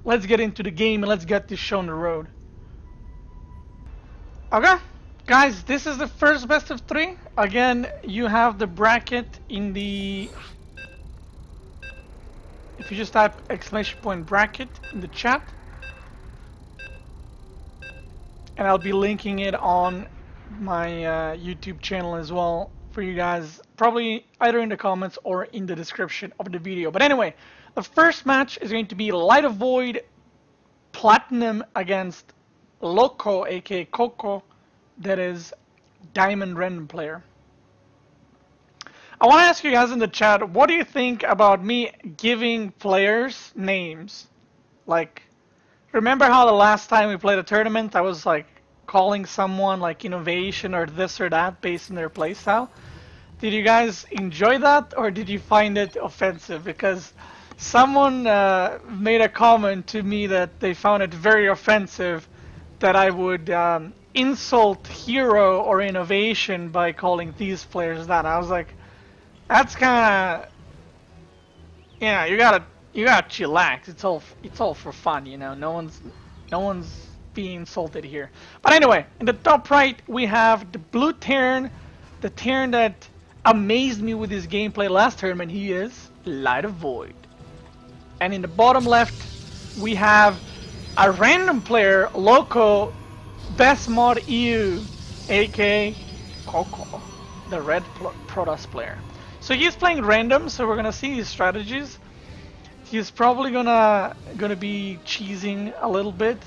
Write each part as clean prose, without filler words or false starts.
let's get into the game and let's get this show on the road. Okay, guys, this is the first best of 3. Again, you have the bracket in the... If you just type ! bracket in the chat. And I'll be linking it on my YouTube channel as well for you guys, probably either in the comments or in the description of the video. But anyway, the first match is going to be Light of Void Platinum against Loco, aka Coco, that is Diamond Random Player. I want to ask you guys in the chat, what do you think about me giving players names? Like, remember how the last time we played a tournament, I was like calling someone like Innovation or this or that based on their playstyle? Did you guys enjoy that, or did you find it offensive? Because someone made a comment to me that they found it very offensive that I would insult Hero or Innovation by calling these players that. I was like, that's kind of, yeah, you gotta chillax. It's all for fun, you know. No one's being insulted here. But anyway, in the top right we have the blue Terran, the Terran that amazed me with his gameplay last tournament. He is Light of Void. And in the bottom left we have a random player, Loco, Best Mod EU, aka Coco, the red Protoss player. So he's playing random, so we're gonna see his strategies. He's probably gonna be cheesing a little bit,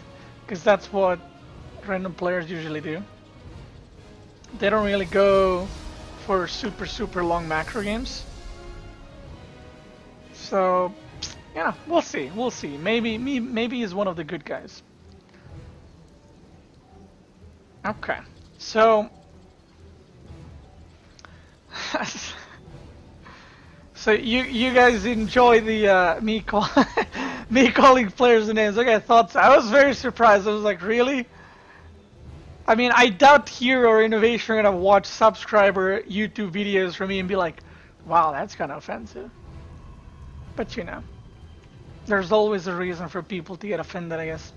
because that's what random players usually do. They don't really go for super long macro games. So yeah, we'll see. Maybe he's one of the good guys. Okay, so so you guys enjoy the me calling players names. Okay, I thought so. I was very surprised. I was like, really? I mean, I doubt Hero or Innovation are gonna watch subscriber YouTube videos from me and be like, wow, that's kind of offensive. But you know, there's always a reason for people to get offended, I guess.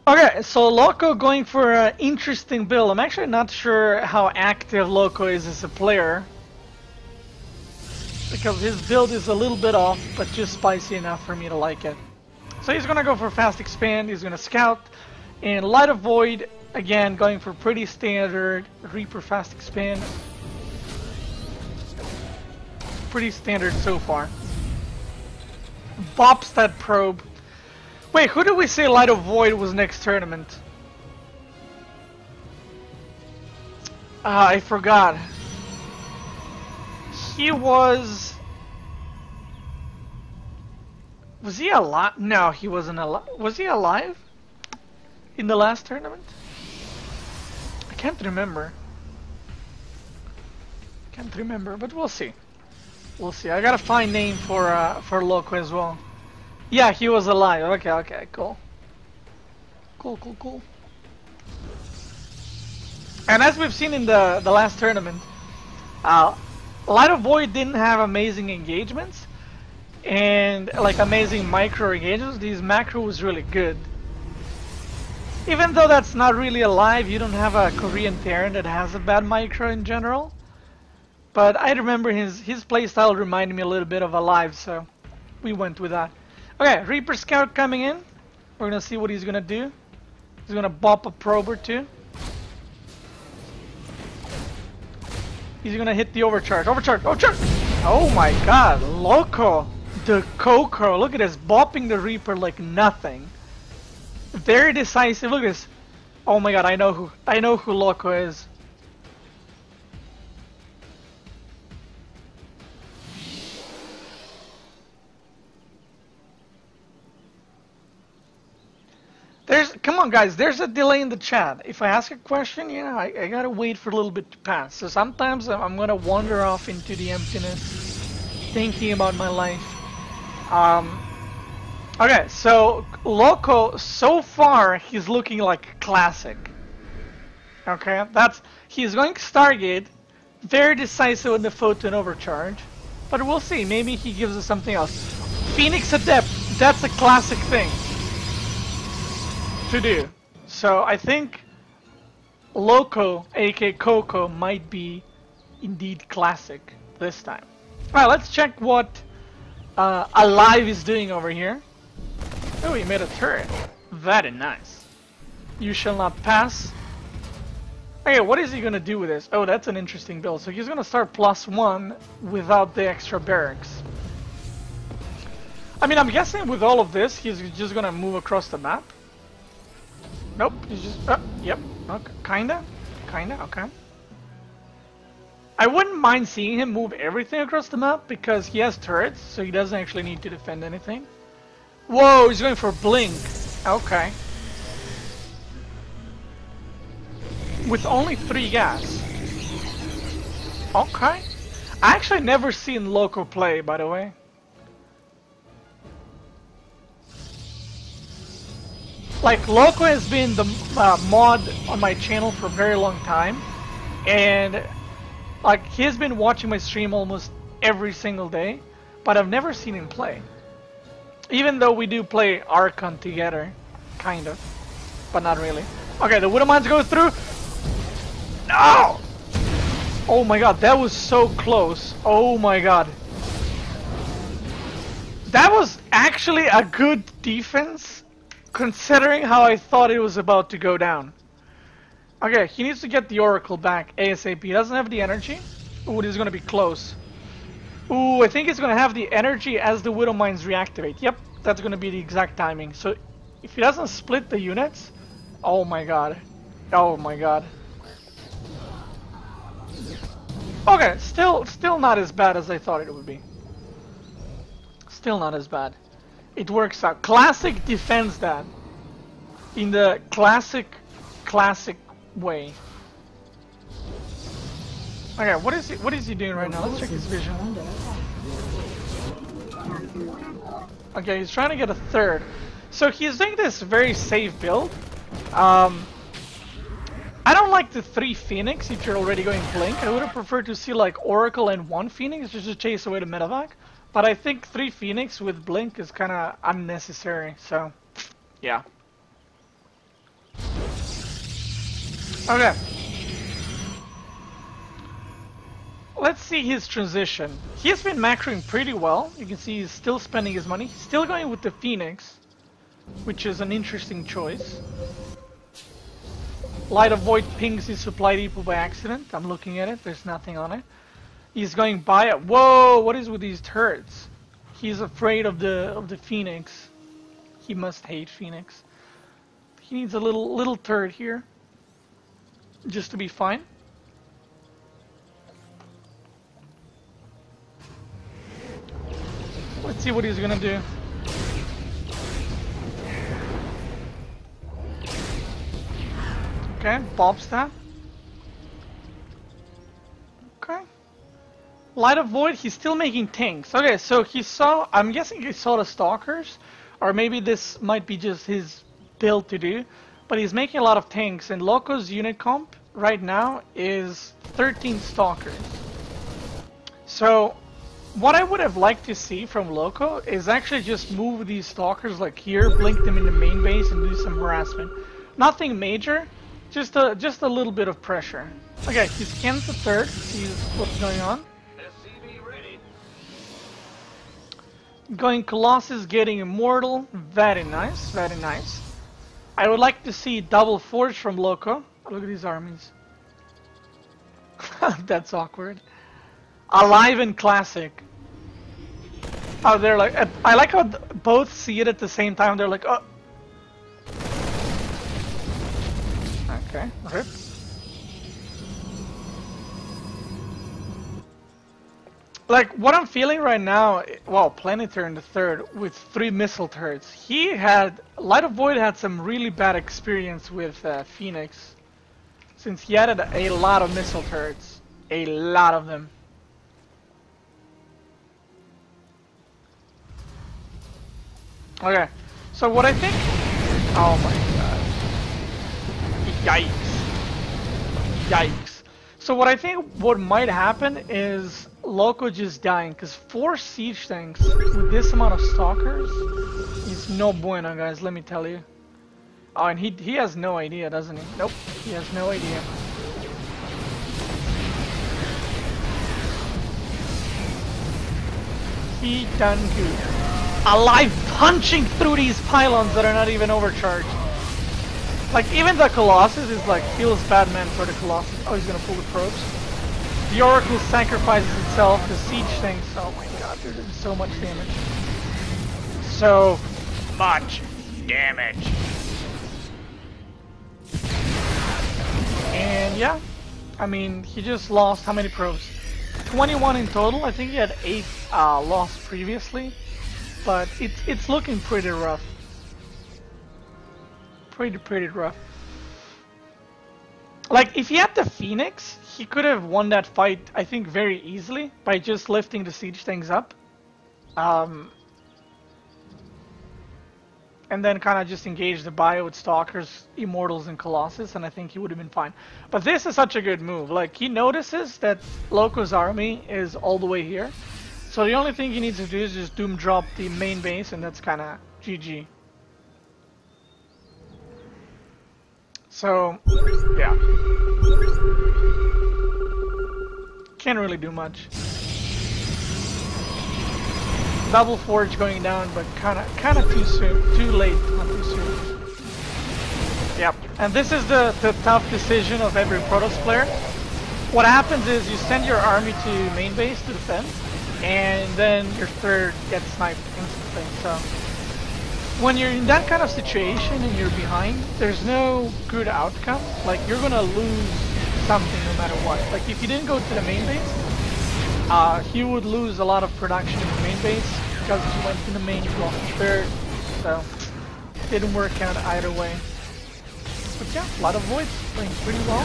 Okay, so Loco going for an interesting build. I'm actually not sure how active Loco is as a player, because his build is a little bit off, but just spicy enough for me to like it. So he's gonna go for fast expand, he's gonna scout, and Light of Void, again, going for pretty standard Reaper fast expand. Pretty standard so far. Bops that probe. Wait, who did we say Light of Void was next tournament? I forgot. He was he alive? No, he wasn't alive. Was he alive in the last tournament? I can't remember. But we'll see. We'll see. I gotta find name for Loco as well. Yeah, he was alive. Okay, cool. Cool. And as we've seen in the last tournament, Light of Void didn't have amazing engagements and like amazing micro engagements. His macro was really good. Even though that's not really alive, you don't have a Korean Terran that has a bad micro in general. But I remember his playstyle reminded me a little bit of Alive, so we went with that. Okay, Reaper Scout coming in. We're gonna see what he's gonna do. He's gonna bop a probe or two. He's gonna hit the overcharge. Overcharge! Oh my god, Loco! The Coco! Look at this, bopping the Reaper like nothing. Very decisive. Look at this. Oh my god, I know who Loco is. Come on guys, there's a delay in the chat. If I ask a question, you know, I gotta wait for a little bit to pass. So sometimes I'm gonna wander off into the emptiness, thinking about my life. Okay, so Loco, so far he's looking like classic. Okay, he's going Stargate, very decisive in the photon overcharge, but we'll see. Maybe he gives us something else. Phoenix Adept, that's a classic thing to do. So I think Loco, aka Coco, might be indeed classic this time. Alright, let's check what Alive is doing over here. Oh, he made a turret. Very nice. You shall not pass. Okay, what is he gonna do with this? Oh, that's an interesting build. So he's gonna start +1 without the extra barracks. I mean, I'm guessing with all of this, he's just gonna move across the map. Nope, he's just... yep, okay, kinda, okay. I wouldn't mind seeing him move everything across the map because he has turrets, so he doesn't actually need to defend anything. Whoa, he's going for Blink. Okay. With only 3 gas. Okay. I actually never seen Loco play, by the way. Like, Loco has been the mod on my channel for a very long time, and like he's been watching my stream almost every single day, but I've never seen him play. Even though we do play Archon together, kind of, but not really. Okay, the Widow Mines go through. No! Oh my god, that was so close. Oh my god. That was actually a good defense, considering how I thought it was about to go down. Okay, he needs to get the Oracle back ASAP. He doesn't have the energy. Ooh, this is gonna be close. Ooh, I think it's gonna have the energy as the Widow Mines reactivate. Yep, that's gonna be the exact timing. So, if he doesn't split the units... Oh my god. Oh my god. Okay, still not as bad as I thought it would be. Still not as bad. It works out. Classic defends that. In the classic way. Okay, what is he doing right now? Let's check his vision. Okay, he's trying to get a third. So he's doing this very safe build. I don't like the 3 Phoenix if you're already going Blink. I would have preferred to see like Oracle and 1 Phoenix just to chase away the medevac. But I think 3 Phoenix with Blink is kind of unnecessary, so yeah. Okay. Let's see his transition. He's been macroing pretty well. You can see he's still spending his money. He's still going with the Phoenix, which is an interesting choice. Light of Void pings his supply depot by accident. I'm looking at it. There's nothing on it. He's going by it. Whoa! What is with these turrets? He's afraid of the Phoenix. He must hate Phoenix. He needs a little turret here, just to be fine. Let's see what he's gonna do. Okay, Bob's that. Okay. Light of Void, he's still making tanks. Okay, so he saw, I'm guessing he saw the Stalkers, or maybe this might be just his build to do, but he's making a lot of tanks, and Loco's unit comp right now is 13 Stalkers. So, what I would have liked to see from Loco is actually just move these Stalkers like here, blink them in the main base, and do some harassment. Nothing major, just a little bit of pressure. Okay, he scans the third, sees what's going on. Going Colossus, getting Immortal, very nice, very nice. I would like to see double Forge from Loco. Look at these armies. That's awkward. Alive and Classic. Oh, they're like, I like how both see it at the same time. They're like, oh. Okay, rip. Like, what I'm feeling right now, well, Planetary in the third with 3 missile turrets. Light of Void had some really bad experience with Phoenix, since he added a lot of missile turrets. A lot of them. Okay, so what I think... Oh my god. Yikes. Yikes. So what I think what might happen is Loco just dying, because 4 siege tanks with this amount of stalkers, no bueno, guys, let me tell you. Oh, and he has no idea, doesn't he? Nope, he has no idea. He done good. Alive punching through these pylons that are not even overcharged. Like, even the Colossus is like, feels bad, man, for the Colossus. Oh, he's gonna pull the probes. The Oracle sacrifices itself, the siege tanks. Oh my god, they're doing so much damage. So much damage. And yeah, I mean, he just lost how many probes? 21 in total. I think he had 8 lost previously, but it's looking pretty rough. Pretty rough. Like, if he had the Phoenix, he could have won that fight, I think, very easily by just lifting the siege tanks up. And then kind of just engage the bio with Stalkers, Immortals, and Colossus, and I think he would have been fine. But this is such a good move. Like, he notices that Loco's army is all the way here. So the only thing he needs to do is just Doom drop the main base, and that's kind of GG. So, yeah. Can't really do much. Double Forge going down, but kind of too soon, too late, not too soon. Yep, and this is the tough decision of every Protoss player. What happens is you send your army to main base to defend, and then your third gets sniped instantly. So when you're in that kind of situation and you're behind, there's no good outcome. Like, you're gonna lose something no matter what. Like, if you didn't go to the main base, he would lose a lot of production in the main base because he went to the main, he lost the third, so didn't work out either way. But yeah, a lot of Voids playing pretty well.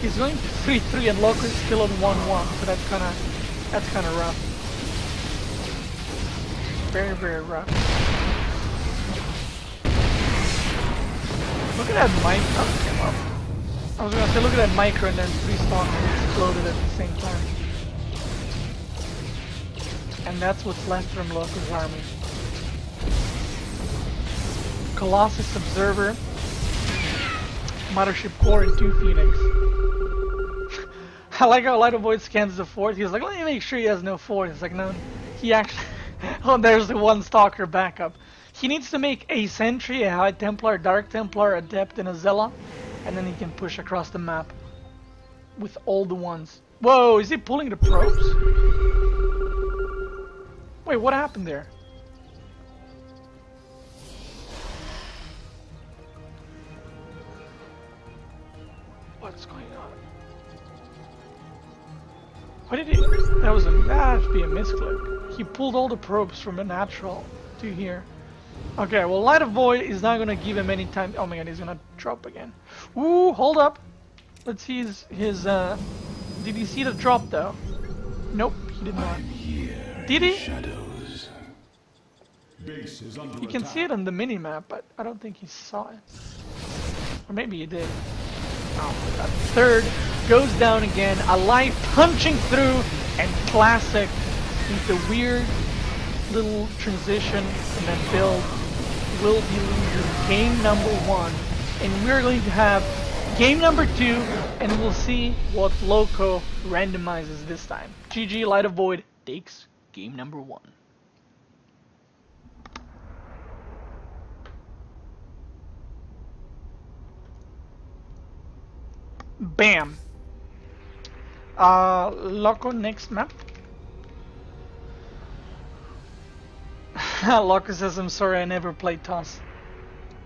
He's going 3-3 and Loco is still on 1-1, so that's kind of rough. Very rough. Look at that micro. I was gonna say, look at that micro, and then 3 Stalkers exploded at the same time. And that's what's left from Loco's army. Colossus Observer, Mothership Core, and 2 Phoenix. I like how Light of Void scans the 4th. He's like, let me make sure he has no 4th. It's like, no, he actually... oh, there's the 1 Stalker backup. He needs to make a Sentry, a High Templar, Dark Templar, Adept, and a Zella, and then he can push across the map with all the ones. Whoa, is he pulling the probes? Wait, what happened there? What's going on? What did he... That had to be a misclick. He pulled all the probes from a natural to here. Okay, well, Light of Void is not gonna give him any time. Oh my god, he's gonna drop again. Ooh, hold up. Let's see his did he see the drop though? Nope, he did not. Did he? Shadows. Base is under You can see it on the mini-map, but I don't think he saw it. Or maybe he did. Oh my god. Third goes down again. Alive punching through, and classic with the weird little transition and then build will be losing game number 1. And we're going to have game number 2, and we'll see what Loco randomizes this time. GG, Light of Void takes game number 1. Bam. Loco, next map. Loco says, I'm sorry, I never played TOS.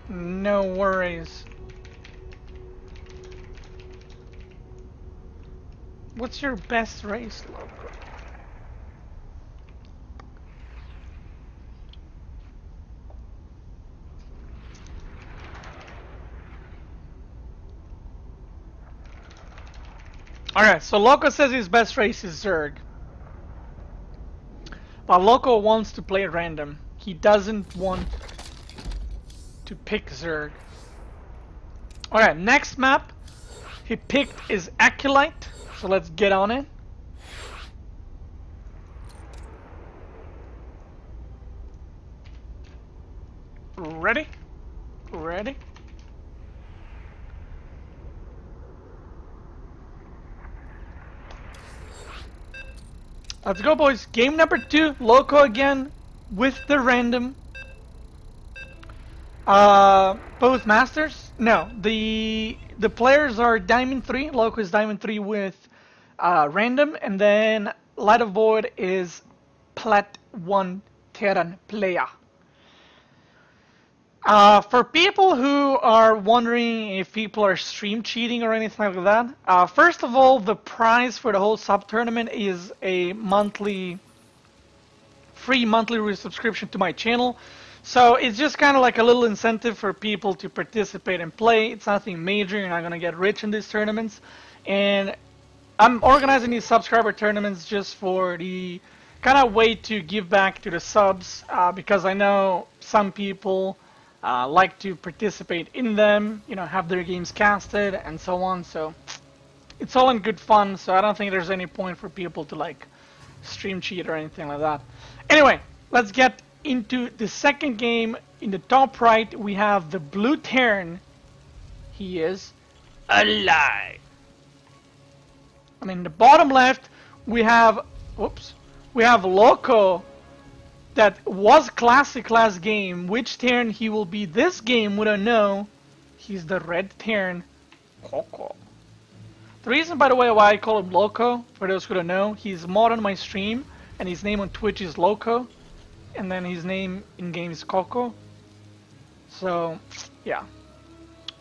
No worries. What's your best race, Loco? Alright, so Loco says his best race is Zerg. But Loco wants to play random. He doesn't want to pick Zerg. Alright, next map he picked is Acolyte. So let's get on it. Ready? Ready? Let's go, boys. Game number 2, Loco again with the random. Both masters? No, the players are Diamond 3. Loco is Diamond 3 with random, and then Light of Void is Plat 1 Terran player. For people who are wondering if people are stream cheating or anything like that, first of all, the prize for the whole sub-tournament is a free monthly resubscription to my channel. So it's just kind of like a little incentive for people to participate and play. It's nothing major. You're not going to get rich in these tournaments. And I'm organizing these subscriber tournaments just for the kind of way to give back to the subs, because I know some people like to participate in them, you know, have their games casted and so on. So it's all in good fun. So I don't think there's any point for people to like stream cheat or anything like that. Anyway, let's get into the second game. In the top right, we have the blue Terran. He is alive. And in the bottom left, we have, we have Loco. That was classic last game. Which Terran he will be this game, we don't know. He's the red Terran, Coco. The reason, by the way, why I call him Loco, for those who don't know, he's mod on my stream, and his name on Twitch is Loco, and then his name in game is Coco. So, yeah.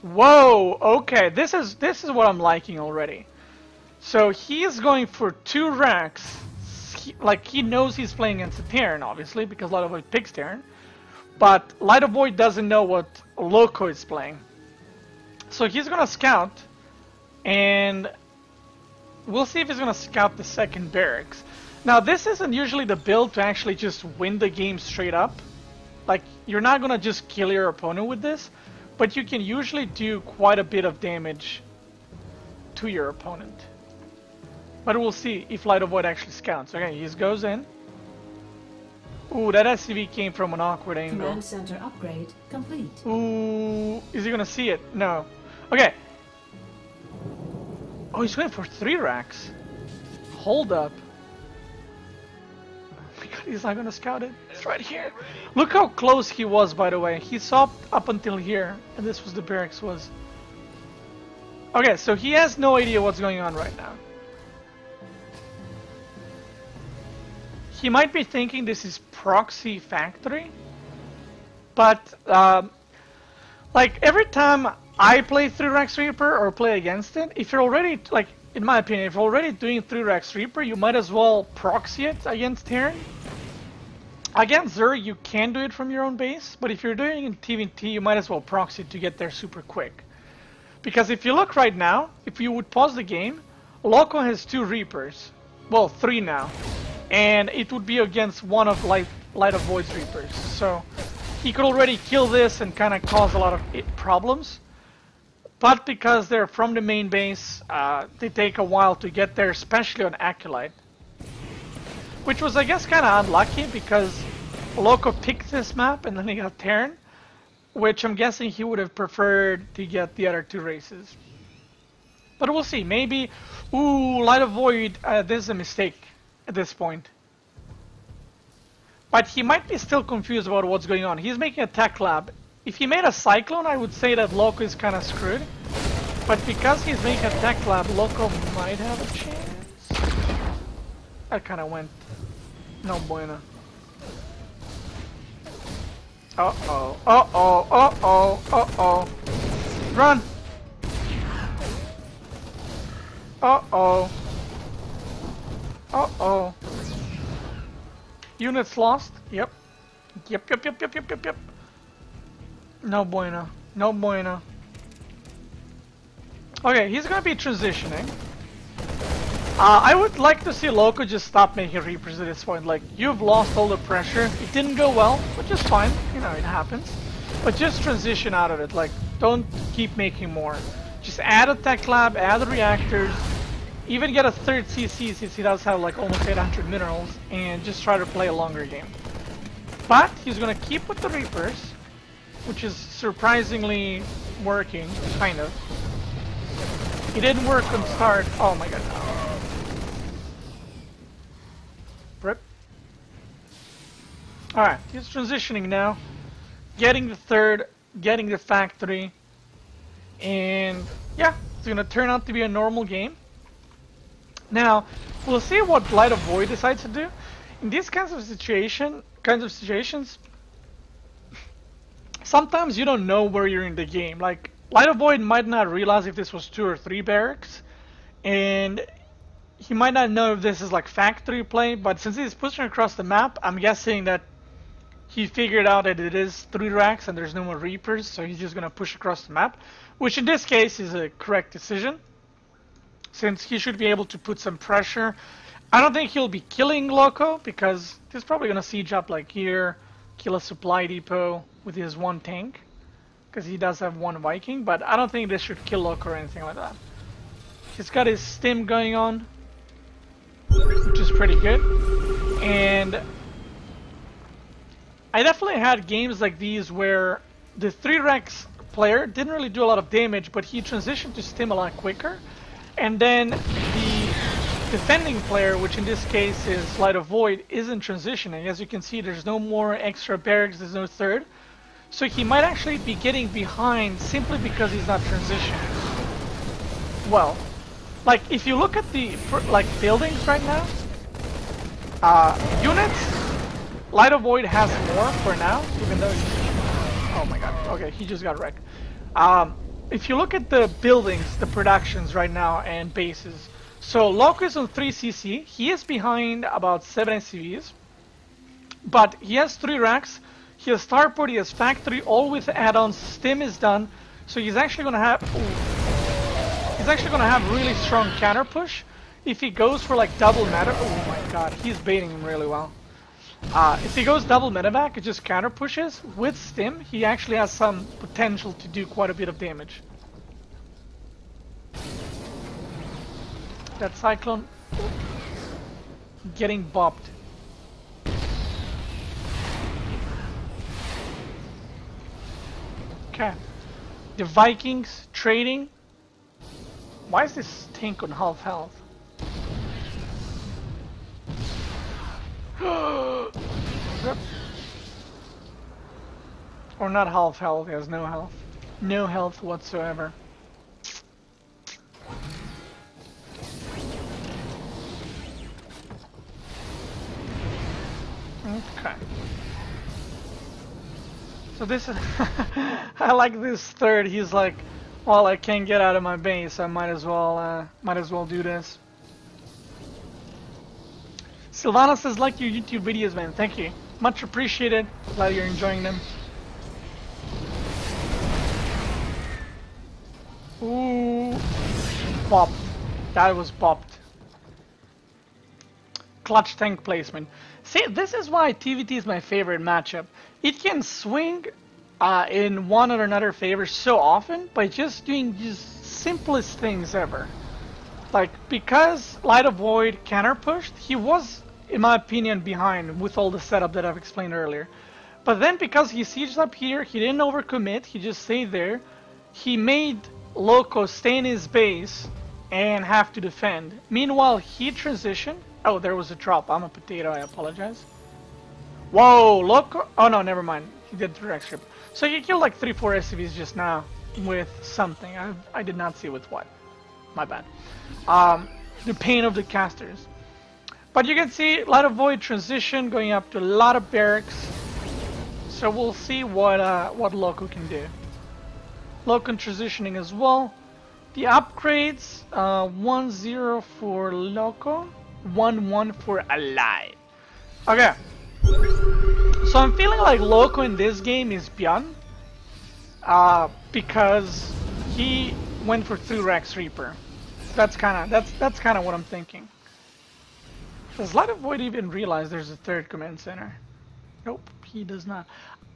Whoa. Okay, this is what I'm liking already. So he is going for 2 racks. He knows he's playing against a Terran, obviously, because Light of Void picks Terran. But Light of Void doesn't know what Loco is playing. So he's gonna scout, and we'll see if he's gonna scout the second barracks. Now, this isn't usually the build to actually just win the game straight up. Like, you're not gonna just kill your opponent with this, but you can usually do quite a bit of damage to your opponent. But we'll see if Light of Void actually scouts. Okay, he goes in. Ooh, that SCV came from an awkward angle. Command center upgrade complete. Ooh, is he gonna see it? No. Okay. Oh, he's going for 3 racks. Hold up. Oh my god, he's not gonna scout it. It's right here. Look how close he was, by the way. He saw up until here, and this was the barracks was. Okay, so he has no idea what's going on right now. He might be thinking this is proxy factory, but like every time I play 3-Rack Reaper or play against it, if you're already, like in my opinion, if you're already doing 3-Rack Reaper, you might as well proxy it against Terran. Against Xur, you can do it from your own base, but if you're doing it in TVT, you might as well proxy it to get there super quick. Because if you look right now, if you would pause the game, Loco has 2 Reapers, well 3 now. And it would be against one of Light of Void's Reapers. So he could already kill this and kind of cause a lot of problems. But because they're from the main base, they take a while to get there, especially on Acolyte. Which was, I guess, kind of unlucky because Loco picked this map and then he got Terran. Which I'm guessing he would have preferred to get the other 2 races. But we'll see. Maybe... Ooh, Light of Void, this is a mistake at this point. But he might be still confused about what's going on. He's making a tech lab. If he made a Cyclone, I would say that Loco is kind of screwed. But because he's making a tech lab, Loco might have a chance. That kind of went no bueno. Uh-oh, uh-oh, uh-oh, uh-oh. Run! Uh-oh. Uh-oh. Units lost? Yep. Yep. No bueno. No bueno. Okay, he's gonna be transitioning. I would like to see Loco just stop making Reapers at this point. Like, you've lost all the pressure. It didn't go well, which is fine. You know, it happens. But just transition out of it. Like, don't keep making more. Just add a tech lab, add reactors, even get a 3rd CC since he does have like almost 800 minerals, and just try to play a longer game. But he's gonna keep with the Reapers. which is surprisingly working, kind of. It didn't work on start. Oh my god. Rip. Alright, he's transitioning now. Getting the third, getting the factory. And yeah, it's gonna turn out to be a normal game. Now, we'll see what Light of Void decides to do. In these kinds of situations, sometimes you don't know where you're in the game. Like, Light of Void might not realize if this was 2 or 3 barracks, and he might not know if this is like factory play, but since he's pushing across the map, I'm guessing that he figured out that it is 3 racks and there's no more Reapers, so he's just gonna push across the map, which in this case is a correct decision, since he should be able to put some pressure. I don't think he'll be killing Loco, because he's probably gonna siege up like here, kill a supply depot with his 1 tank, because he does have 1 Viking, but I don't think this should kill Loco or anything like that. He's got his stim going on, which is pretty good, and I definitely had games like these where the 3 racks player didn't really do a lot of damage, but he transitioned to stim a lot quicker, and then the defending player, which in this case is Light of Void, isn't transitioning. As you can see, there's no more extra barracks, there's no third, so he might actually be getting behind simply because he's not transitioning. Well, like if you look at the buildings right now, units, Light of Void has more for now, even though oh my god, okay, he just got wrecked. If you look at the buildings, the productions right now, and bases, so Loco is on 3 CC, he is behind about 7 SCVs, but he has 3 racks, he has starport, he has factory, all with add-ons, stim is done, so he's actually gonna have really strong counter push. If he goes for like double meta, oh my god, he's baiting him really well. If he goes double medevac, it just counter pushes. With stim, he actually has some potential to do quite a bit of damage. That Cyclone getting bopped. Okay. The Vikings trading. Why is this tank on half health? Or not half health, he has no health. No health whatsoever. Okay. So this is I like this third. He's like, well, I can't get out of my base, I might as well do this. Silvana says, like your YouTube videos, man. Thank you. Much appreciated. Glad you're enjoying them. Ooh. Bopped. That was bopped. Clutch tank placement. See, this is why TVT is my favorite matchup. It can swing in one or another favor so often by just doing just simplest things ever. Like, because Light of Void counter pushed, he was, in my opinion, behind with all the setup that I've explained earlier. But then because he sieged up here, he didn't overcommit, he just stayed there. He made Loco stay in his base and have to defend. Meanwhile, he transitioned. Oh, there was a drop. I'm a potato, I apologize. Whoa, Loco. Oh no, never mind. He did 3x strip. So he killed like 3-4 SCVs just now with something. I did not see with what. My bad. The pain of the casters. But you can see Light of Void transition going up to a lot of barracks. So we'll see what Loco can do. Loco transitioning as well. The upgrades, 1-0 for Loco, 1-1 for Alive. Okay. So I'm feeling like Loco in this game is beyond. Because he went for 3 racks Reaper. That's kinda what I'm thinking. Does Light of Void even realize there's a 3rd command center? Nope, he does not.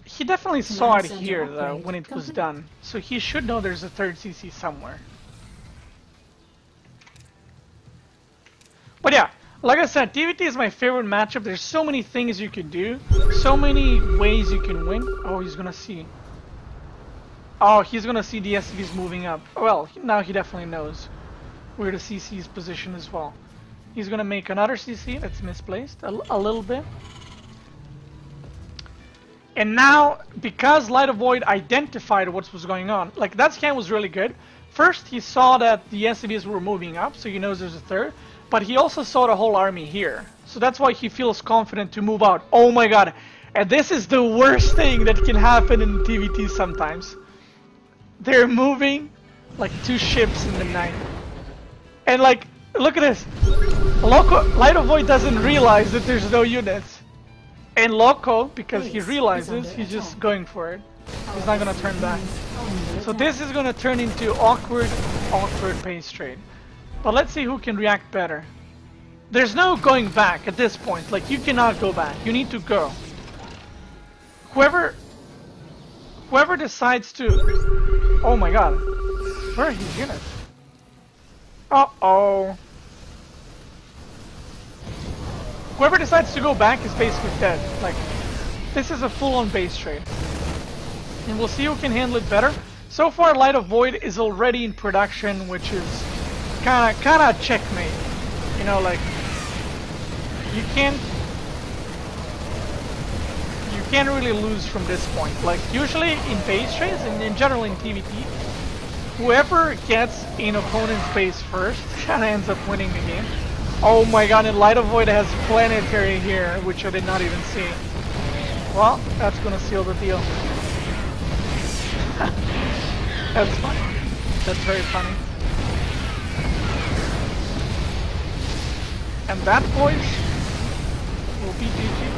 He definitely saw it here though when it was done, so he should know there's a 3rd CC somewhere. But yeah, like I said, TVT is my favorite matchup. There's so many things you can do, so many ways you can win. Oh, he's gonna see. Oh, he's gonna see the SCVs moving up. Well, now he definitely knows where the CC is positioned as well. He's gonna make another CC that's misplaced a little bit. And now, because Light of Void identified what was going on, like that scan was really good. First, he saw that the SCVs were moving up, so he knows there's a third. But he also saw the whole army here. So that's why he feels confident to move out. Oh my god. And this is the worst thing that can happen in TVT sometimes. They're moving like 2 ships in the night. And like, look at this. Light of Void doesn't realize that there's no units. And Loco, because he realizes, he's just going for it. He's not gonna turn back. So this is gonna turn into awkward pace trade. But let's see who can react better. There's no going back at this point. Like, you cannot go back. You need to go. Whoever decides to... Oh my god. Where are his units? Uh-oh. Whoever decides to go back is basically dead. Like, this is a full-on base trade. And we'll see who can handle it better. So far, Light of Void is already in production, which is kinda checkmate. You know, like, you can't really lose from this point. Like, usually in base trades, and in general in TVT, whoever gets in opponent's base first kinda ends up winning the game. Oh my god, and Light of Void has planetary here, which I did not even see. Well, that's gonna seal the deal. That's funny. That's very funny. And that, boys, will be GG.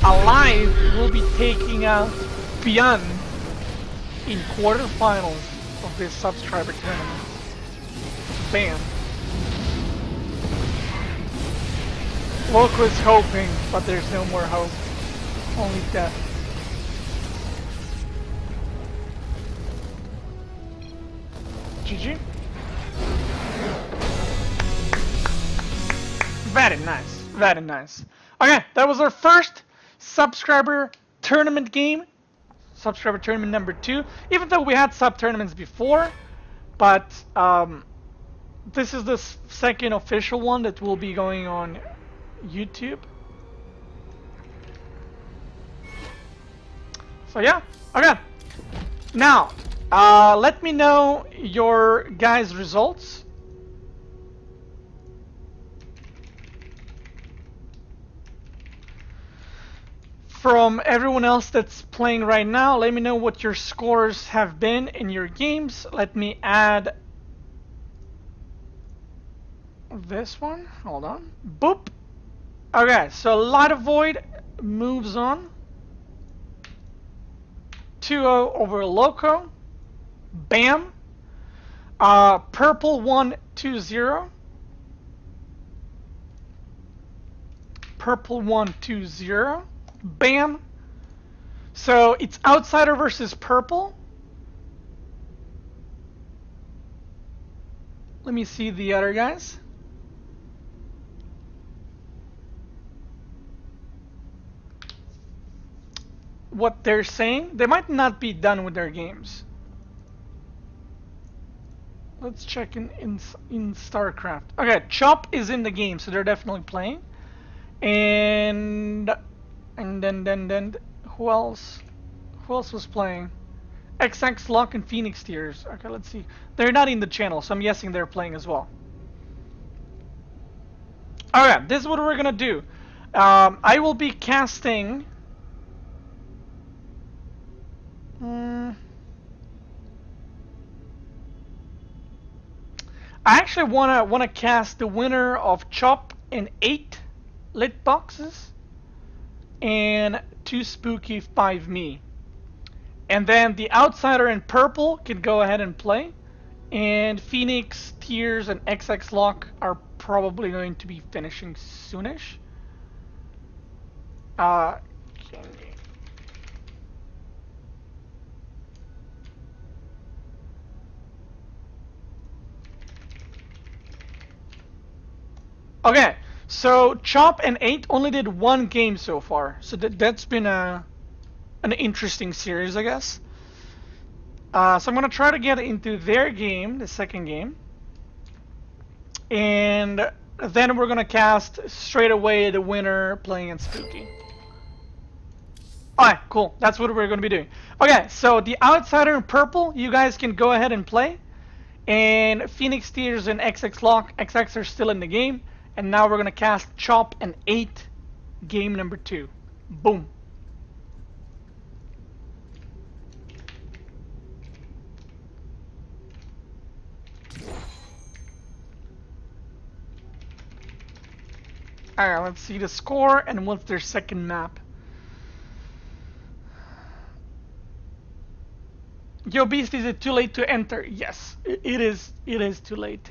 Alive will be taking out Beyond in quarterfinals of this subscriber tournament. Bam. Loco is hoping, but there's no more hope. Only death. GG. Very nice. Very nice. Okay, that was our first subscriber tournament game. Subscriber tournament number 2. Even though we had sub tournaments before, but this is the second official one that will be going on YouTube. So yeah, okay. Now, let me know your guys' results. From everyone else that's playing right now, let me know what your scores have been in your games. Let me add this one. Hold on. Boop. Okay, so Light of Void moves on. 2-0 over Loco. Bam. Purple 1-2-0. Purple 1-2-0. Bam. So it's Outsider versus Purple. Let me see the other guys. What they're saying, they might not be done with their games. Let's check in StarCraft. Okay, Chop is in the game, so they're definitely playing. And then who else? Who else was playing? XX Lock and Phoenix Tears. Okay, let's see. They're not in the channel, so I'm guessing they're playing as well. Alright, this is what we're gonna do. I will be casting. I actually wanna cast the winner of Chop and 8 lit boxes and 2 spooky 5 me. And then the Outsider and Purple can go ahead and play. And Phoenix, Tears, and XX Lock are probably going to be finishing soonish. Okay, so Chop and 8 only did 1 game so far, so that's been an interesting series, I guess. So I'm gonna try to get into their game, the second game, and then we're gonna cast straight away the winner playing in Spooky. Alright, cool. That's what we're gonna be doing. Okay, so the outsider in purple, you guys can go ahead and play. And Phoenix Tears and XX Lock, XX are still in the game. And now we're gonna cast Chop and 8, game number 2. Boom. Alright, let's see the score and what's their second map. Yo, Beast, is it too late to enter? Yes, it is. It is too late.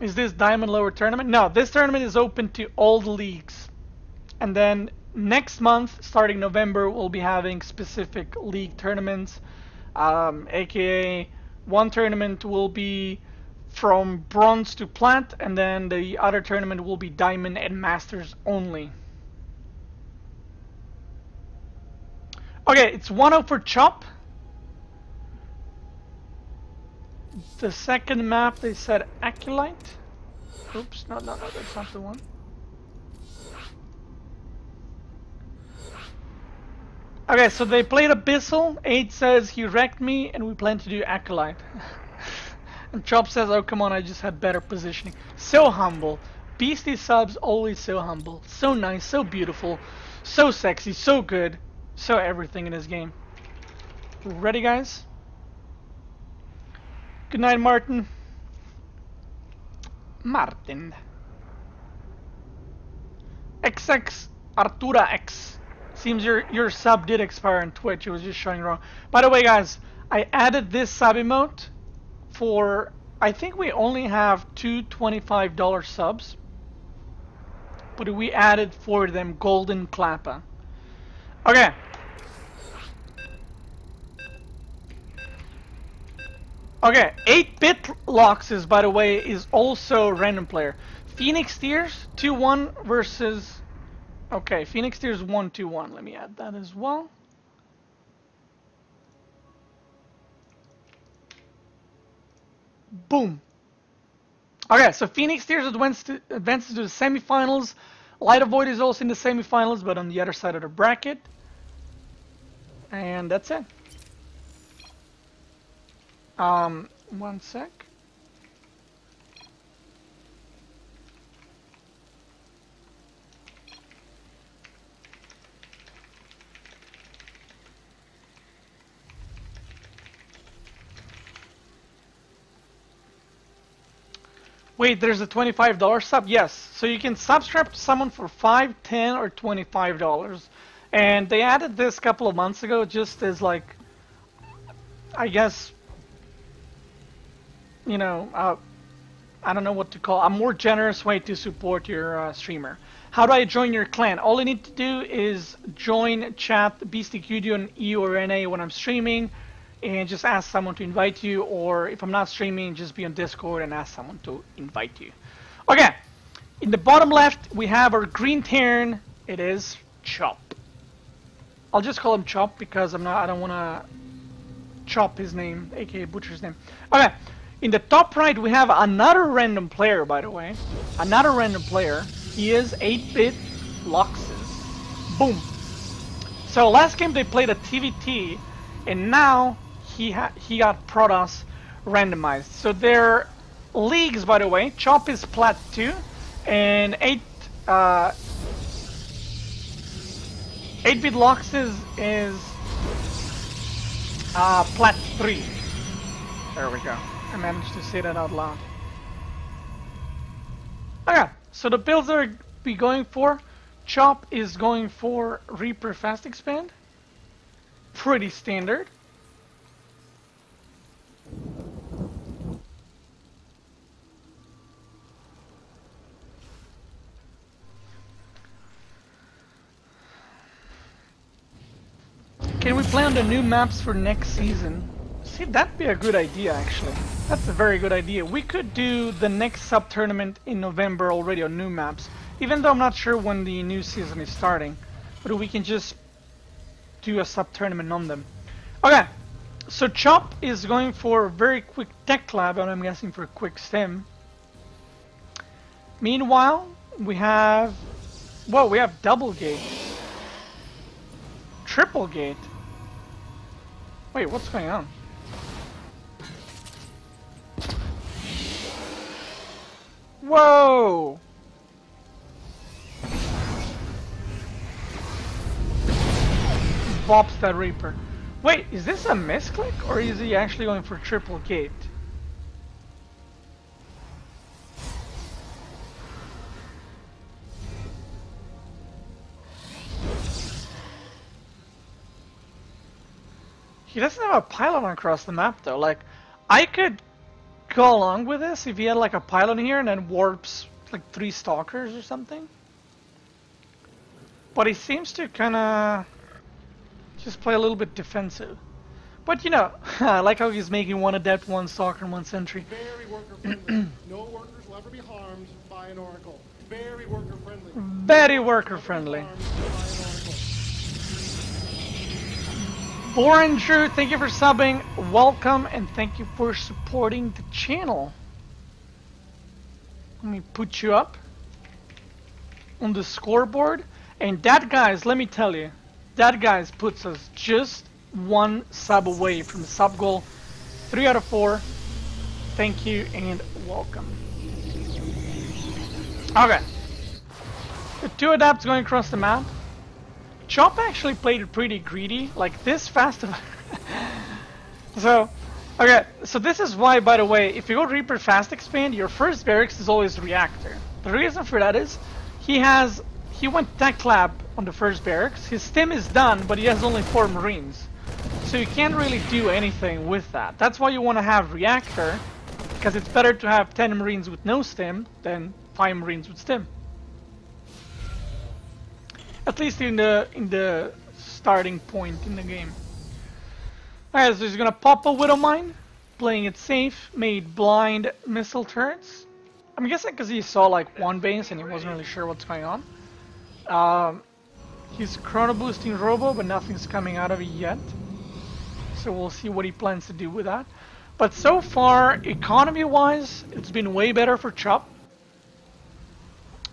Is this Diamond Lower tournament? No, this tournament is open to all the leagues. And then next month, starting November, we'll be having specific league tournaments. AKA, one tournament will be from bronze to plat, and then the other tournament will be diamond and masters only. Okay, it's 1-0 for Chop. The second map, they said Acolyte. Oops, no, that's not the one. Okay, so they played Abyssal. 8 says he wrecked me, and we plan to do Acolyte. And Chop says, oh come on, I just had better positioning. So humble. Beastie subs, always so humble. So nice, so beautiful, so sexy, so good. So everything in this game. Ready, guys? Good night, Martin. Martin. XX Artura X. Seems your sub did expire on Twitch. It was just showing wrong. By the way, guys, I added this sub emote for, I think we only have 2 $25 subs, but we added for them Golden Klappa. Okay. Okay, 8-bit Loxes, by the way, is also random player. Phoenix Tears 2-1 versus. Okay, Phoenix Tears 1-2-1. Let me add that as well. Boom. Okay, so Phoenix Tears advances to the semifinals. Light of Void is also in the semifinals, but on the other side of the bracket. And that's it. One sec. Wait, there's a $25 sub? Yes. So you can subscribe to someone for $5, $10, or $25. And they added this a couple of months ago just as like, I guess, you know, I don't know what to call, a more generous way to support your streamer. How do I join your clan? All you need to do is join chat BSTQD on E or NA when I'm streaming, and just ask someone to invite you, or if I'm not streaming, just be on Discord and ask someone to invite you. Okay, in the bottom left, we have our green Terran. It is Chop. I'll just call him Chop because I don't want to chop his name, aka butcher his name. Okay, in the top right, we have another random player, by the way. Another random player. He is 8-bit Loxes. Boom. So last game they played a TVT, and now he got Protoss randomized. So their leagues, by the way, Chop is Plat 2, and 8-bit Loxes is Plat 3. There we go. I managed to say that out loud. Okay, so the builds that are be going for, Chop is going for Reaper Fast Expand. Pretty standard. Can we play on the new maps for next season? See, that'd be a good idea, actually. That's a very good idea. We could do the next sub-tournament in November already on new maps, even though I'm not sure when the new season is starting. But we can just do a sub-tournament on them. Okay, So Chop is going for a very quick tech lab, and I'm guessing for a quick stim. Meanwhile, we have... Whoa, we have double gate. Triple gate. Wait, what's going on? Whoa! Bops that Reaper. Wait, is this a misclick or is he actually going for triple gate? He doesn't have a pylon across the map though. Like, I could go along with this if he had like a pylon here and then warps like 3 stalkers or something. But he seems to kinda just play a little bit defensive. But you know, I like how he's making 1 adept, 1 stalker, and 1 sentry. Very worker friendly. No workers will ever be harmed by an oracle. Very worker friendly. Very worker friendly. Boren Drew, thank you for subbing. Welcome and thank you for supporting the channel. Let me put you up on the scoreboard. And that, guys, let me tell you, that, guys, puts us just 1 sub away from the sub goal. 3 out of 4. Thank you and welcome. Okay. The 2 adapts going across the map. Chop actually played it pretty greedy, like this fast. So, okay, so this is why, by the way, if you go Reaper fast expand, your first barracks is always reactor. The reason for that is, he went tech lab on the first barracks, his stim is done, but he has only 4 marines. So you can't really do anything with that. That's why you want to have reactor, because it's better to have 10 marines with no stim than 5 marines with stim. At least in the starting point in the game. Alright, so he's gonna pop a Widow Mine, playing it safe, made blind missile turrets. I'm guessing because he saw like 1 base and he wasn't really sure what's going on. He's chrono boosting Robo, but nothing's coming out of it yet. So we'll see what he plans to do with that. But so far, economy-wise, it's been way better for Chop.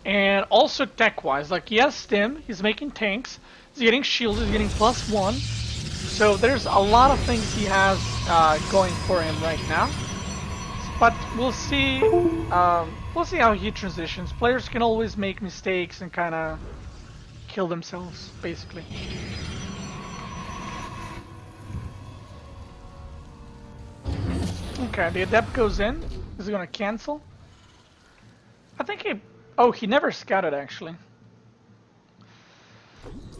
And also tech-wise, like he has stim, he's making tanks, he's getting shields, he's getting +1. So there's a lot of things he has going for him right now. But we'll see how he transitions. Players can always make mistakes and kind of kill themselves, basically. Okay, the adept goes in. Is he gonna cancel? I think he... Oh, he never scouted actually.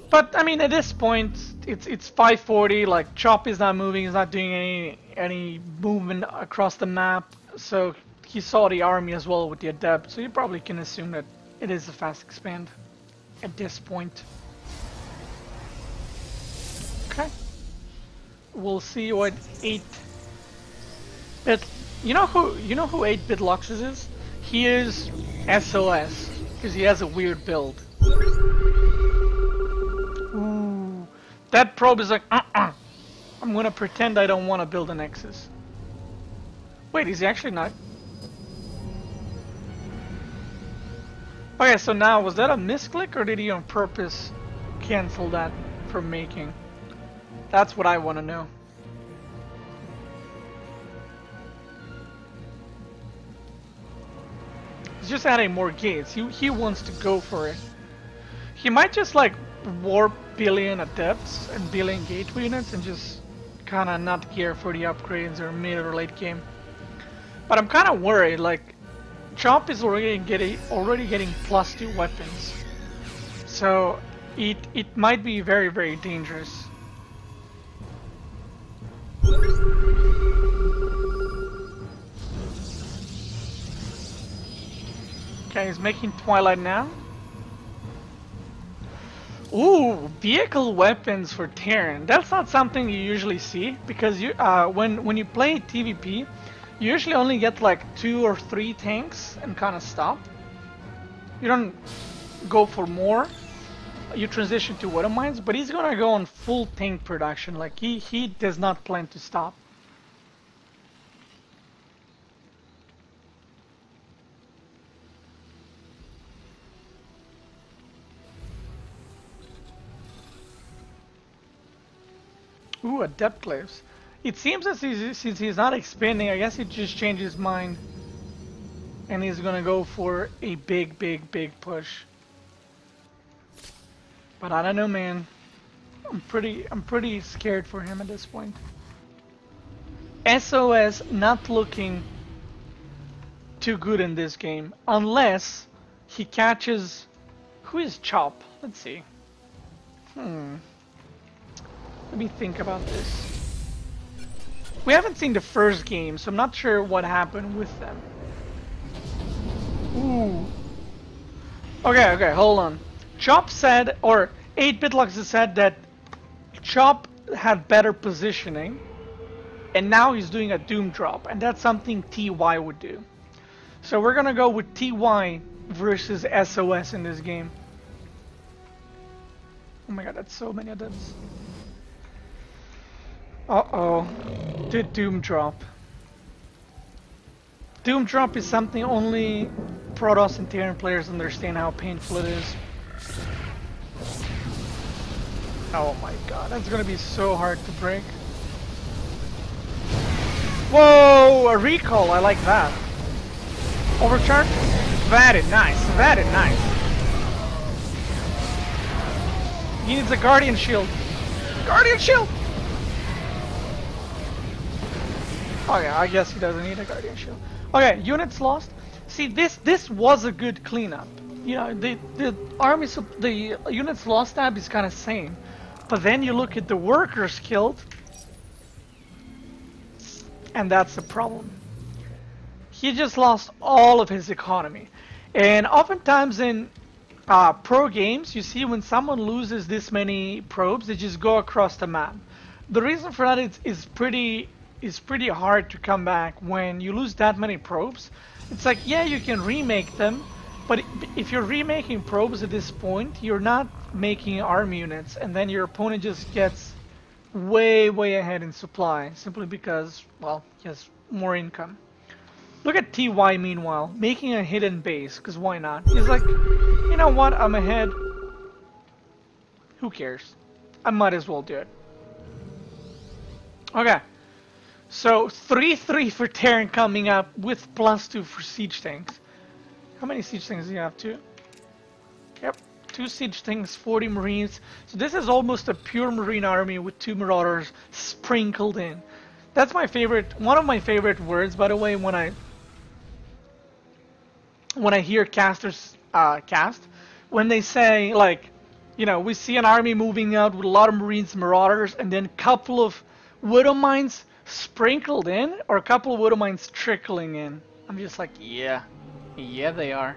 But I mean, at this point, it's 540. Like Chop is not moving. He's not doing any movement across the map. So he saw the army as well with the adept. So you probably can assume that it is a fast expand at this point. Okay. We'll see what 8-bit. You know who 8-bit Luxus is? He is SOS, because he has a weird build. Ooh, that probe is like, I'm gonna pretend I don't want to build a Nexus. Wait, is he actually not? Okay, so now, was that a misclick, or did he on purpose cancel that from making? That's what I want to know. He's just adding more gates. He wants to go for it. He might just like warp billion adepts and billion gateway units and just kind of not care for the upgrades or mid or late game. But I'm kind of worried. Like Chop is already getting +2 weapons, so it might be very, very dangerous. Okay, he's making Twilight now. Ooh, vehicle weapons for Terran. That's not something you usually see, because you when you play TVP, you usually only get like 2 or 3 tanks and kind of stop. You don't go for more. you transition to Widow Mines, but he's gonna go on full tank production. Like he does not plan to stop. Ooh, Adept Glaives. It seems as since he's not expanding, I guess he just changed his mind. And he's gonna go for a big push. But I don't know, man. I'm pretty scared for him at this point. SOS not looking too good in this game. Unless he catches... Who is Chop? Let's see. Let me think about this. We haven't seen the first game, so I'm not sure what happened with them. Ooh. Okay, hold on. Chop said, or 8BitLux said that Chop had better positioning, and now he's doing a Doom drop, and that's something TY would do. So we're gonna go with TY versus SOS in this game. Oh my god, that's so many of those. Uh-oh. The Doom drop. Doom drop is something only Protoss and Terran players understand how painful it is. Oh my god, that's gonna be so hard to break. Whoa, a recall, I like that. Overcharge? Very nice, very nice. He needs a Guardian Shield. Guardian Shield! Oh yeah, I guess he doesn't need a Guardian Shield. Okay, units lost. See, this was a good cleanup. You know, the units lost tab is kind of same, but then you look at the workers killed, and that's the problem. He just lost all of his economy, and oftentimes in pro games, you see when someone loses this many probes, they just go across the map. The reason for that is pretty hard to come back when you lose that many probes. It's like, yeah, you can remake them, but if you're remaking probes at this point, you're not making army units, and then your opponent just gets way ahead in supply, simply because, well, he has more income. Look at TY meanwhile, making a hidden base, because why not? He's like, you know what, I'm ahead. Who cares? I might as well do it. Okay. So 3-3 for Terran coming up with +2 for siege tanks. How many siege tanks do you have? 2? Yep, 2 siege tanks, 40 marines. So this is almost a pure marine army with 2 marauders sprinkled in. That's my favorite, one of my favorite words, by the way, when I hear casters cast, when they say, like, you know, we see an army moving out with a lot of marines, marauders, and then a couple of widow mines sprinkled in, or a couple of widow mines trickling in. I'm just like, yeah they are.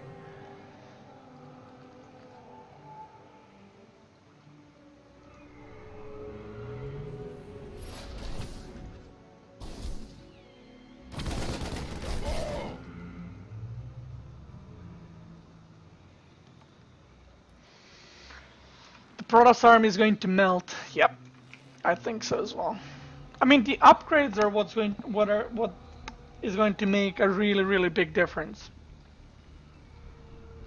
The Protoss army is going to melt. Yep, I think so as well. I mean, the upgrades are what is going to make a really big difference.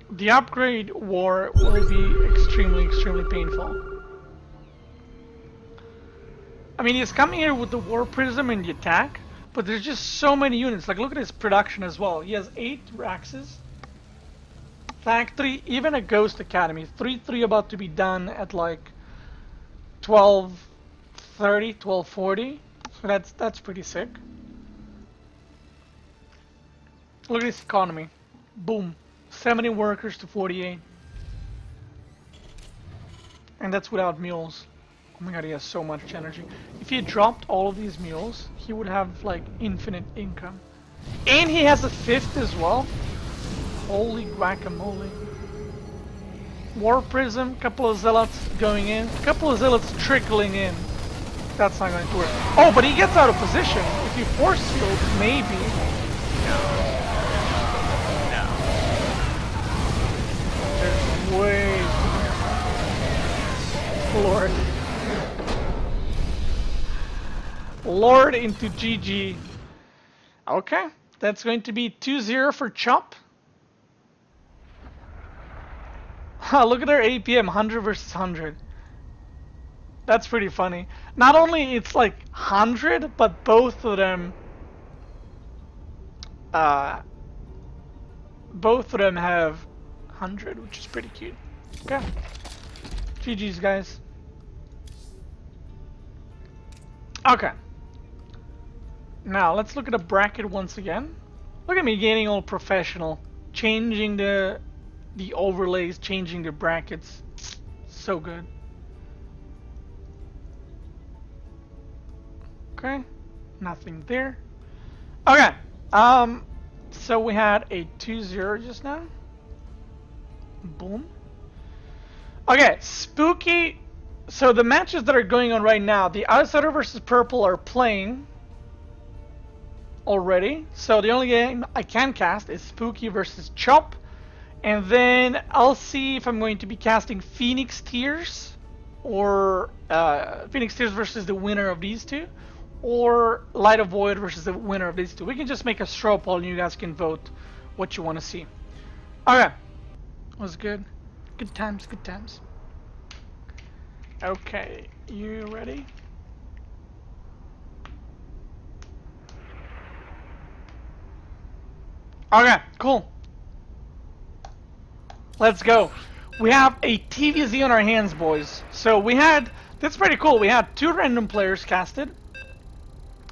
The upgrade war will be extremely painful. I mean, he's coming here with the War Prism and the attack, but there's just so many units. Like, look at his production as well. He has 8 Raxes, Factory, even a Ghost Academy. 3-3 about to be done at like 12:30, 12:40. So that's pretty sick. Look at his economy. Boom. 70 workers to 48. And that's without mules. Oh my god, he has so much energy. If he dropped all of these mules, he would have like infinite income. And he has a 5th as well. Holy guacamole. War Prism, couple of zealots going in, couple of zealots trickling in. That's not going to work. Oh, but he gets out of position. If you force field, maybe. No. There's way too many. Lord into GG. Okay, that's going to be 2-0 for Chop. Look at their APM, 100 versus 100. That's pretty funny. Not only it's like 100, but both of them have 100, which is pretty cute. Okay. GG's, guys. Okay. Now, let's look at the bracket once again. Look at me getting all professional. Changing the overlays, changing the brackets. So good. Okay. Nothing there. Okay. So we had a 2-0 just now. Boom. Okay, Spooky. So the matches that are going on right now, the Outsider versus Purple are playing already. So the only game I can cast is Spooky versus Chop. And then I'll see if I'm going to be casting Phoenix Tears or Phoenix Tears versus the winner of these two, or Light of Void versus the winner of these two. We can just make a straw poll and you guys can vote what you want to see. Okay. Was good. Good times, good times. Okay, you ready? Okay, cool. Let's go. We have a TVZ on our hands, boys. So we had, that's pretty cool. We had 2 random players casted.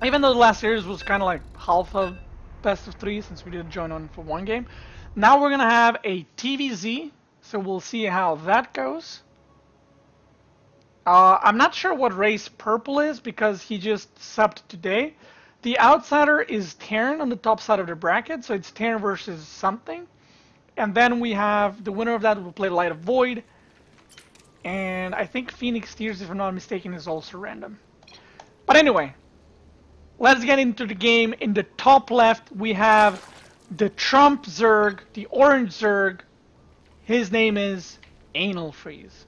Even though the last series was kind of like half of best of 3 since we did join on for 1 game. Now we're gonna have a TVZ, so we'll see how that goes. I'm not sure what race Purple is because he just subbed today. The Outsider is Terran on the top side of the bracket, so it's Terran versus something. And then we have the winner of that will play Light of Void. And I think Phoenix Tears, if I'm not mistaken, is also random. But anyway, let's get into the game. In the top left, we have the Trump Zerg, the orange Zerg. His name is Anal Freeze.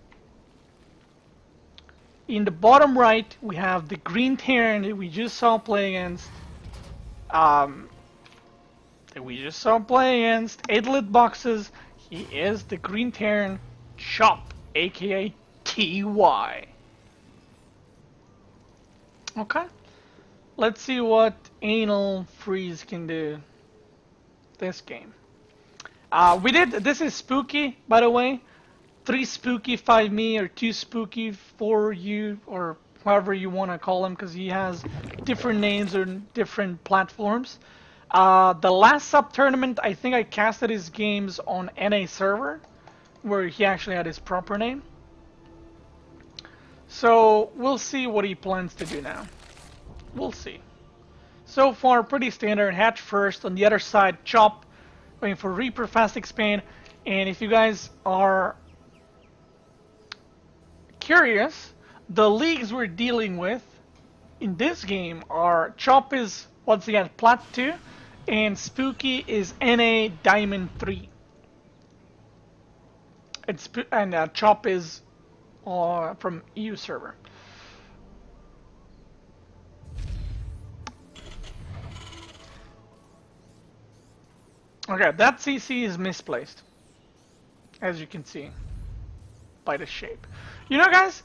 In the bottom right, we have the green Terran that we just saw play against. 8-lit boxes. He is the green Terran Chop, aka TY. Okay. Let's see what Anal Freeze can do this game. This is Spooky, by the way. 3 Spooky, 5 me, or 2 Spooky, 4 you, or however you want to call him, because he has different names on different platforms. The last sub-tournament, I think I casted his games on NA server, where he actually had his proper name. So, we'll see what he plans to do now. We'll see. So far, pretty standard. Hatch first. On the other side, Chop, going for Reaper, Fast Expand. And if you guys are curious, the leagues we're dealing with in this game are Chop is, once again, Plat 2, and Spooky is NA Diamond 3. And Chop is from EU server. Okay, that CC is misplaced, as you can see by the shape. You know, guys,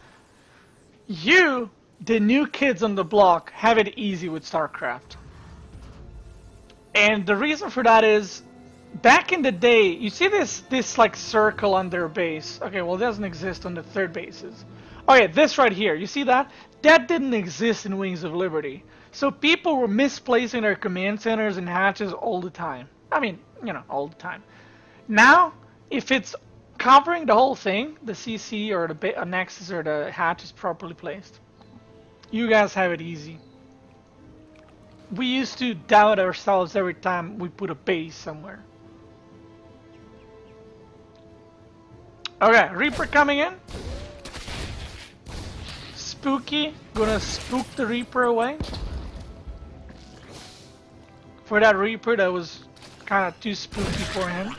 you, the new kids on the block, have it easy with StarCraft. And the reason for that is, back in the day, you see this like circle on their base. Okay, well, it doesn't exist on the 3rd bases. Okay, this right here, you see that? That didn't exist in Wings of Liberty. So people were misplacing their command centers and hatches all the time. I mean, you know, all the time. Now, if it's covering the whole thing, the CC or the Nexus or the hatch is properly placed, you guys have it easy. We used to doubt ourselves every time we put a base somewhere. Okay, Reaper coming in. Spooky, gonna spook the Reaper away. For that Reaper, that was kind of too spooky for him.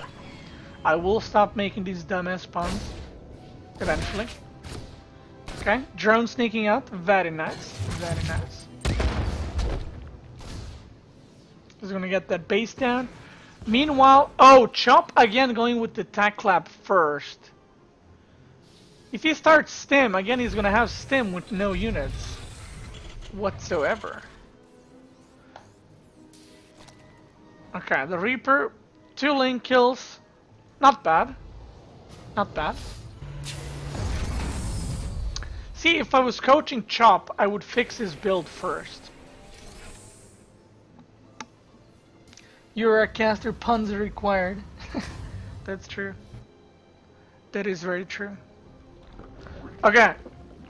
I will stop making these dumbass puns eventually. Okay, drone sneaking out, very nice, very nice. He's gonna get that base down. Meanwhile, oh, Chop again going with the tack clap first. If he starts stim, again he's gonna have stim with no units whatsoever. Okay, the Reaper, 2 link kills. Not bad. Not bad. See, if I was coaching Chop, I would fix his build first. You're a caster, puns are required. That's true. That is very true. Okay,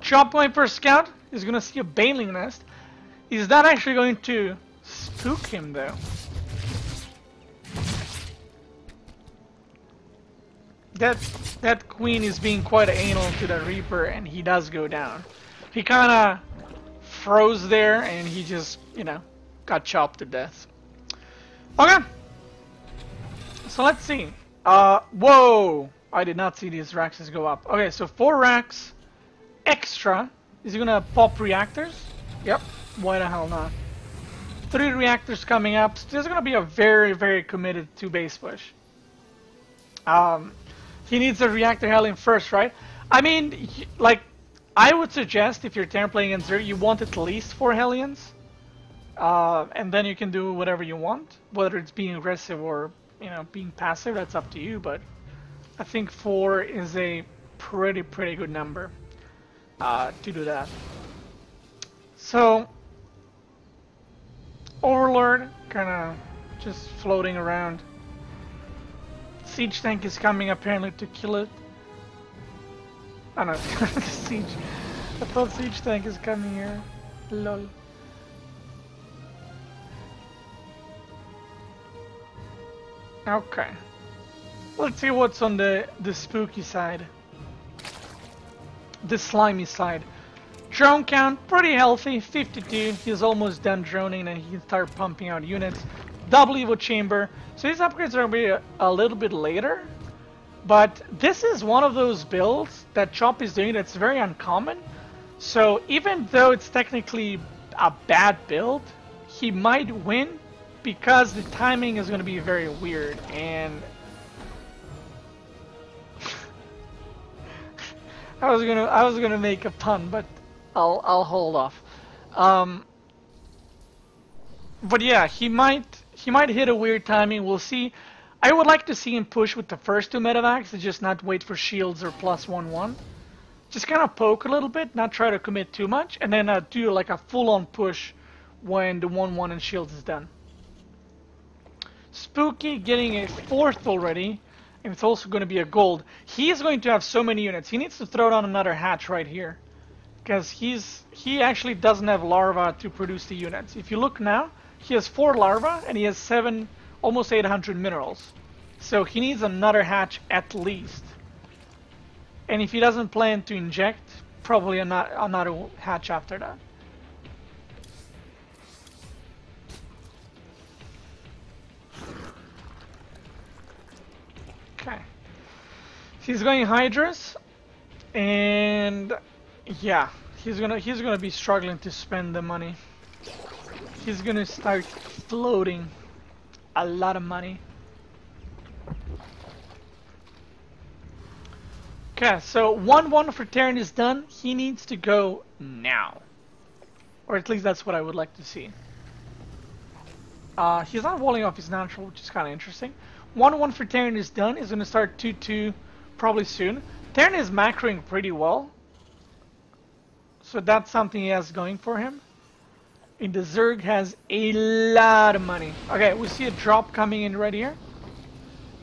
Chop going for a scout. He's gonna see a Baneling nest. Is that actually going to spook him though? That queen is being quite anal to the Reaper, and he does go down. He kind of froze there, and he just, you know, got chopped to death. Okay. So let's see. Whoa! I did not see these racks go up. Okay, so 4 racks extra. Is he gonna pop reactors? Yep. Why the hell not? 3 reactors coming up. So this is gonna be a very, very committed 2 base push. He needs a reactor Hellion first, right? I mean, like, I would suggest if you're Terran playing against Zerg, you want at least 4 Hellions. And then you can do whatever you want. Whether it's being aggressive or, you know, being passive, that's up to you. But I think 4 is a pretty good number to do that. So, Overlord kind of just floating around. Siege tank is coming apparently to kill it. Oh no, siege. I thought siege tank is coming here. Lol. Okay. Let's see what's on the spooky side. The slimy side. Drone count, pretty healthy, 52. He's almost done droning and he can start pumping out units. Double Evo Chamber. So these upgrades are going to be a little bit later. But this is one of those builds that Chop is doing that's very uncommon. So even though it's technically a bad build, he might win because the timing is going to be very weird. And I was gonna make a pun, but I'll hold off. But yeah, he might hit a weird timing. We'll see. I would like to see him push with the first 2 medevacs and just not wait for shields or +1/1. Just kind of poke a little bit, not try to commit too much, and then do like a full-on push when the 1/1 and shields is done. Spooky getting a 4th already, and it's also going to be a gold. He is going to have so many units. He needs to throw down another hatch right here, because he actually doesn't have larva to produce the units. If you look now, he has 4 larva and he has 7, almost 800 minerals. So he needs another hatch at least. And if he doesn't plan to inject, probably another hatch after that. Okay. He's going Hydras, and yeah, he's gonna be struggling to spend the money. He's gonna start floating a lot of money. Okay, so 1/1 for Terran is done. He needs to go now, or at least that's what I would like to see. He's not walling off his natural, which is kind of interesting. 1/1 for Terran is done. He's gonna start 2/2 probably soon. Terran is macroing pretty well, so that's something he has going for him. And the Zerg has a lot of money. Okay, we see a drop coming in right here.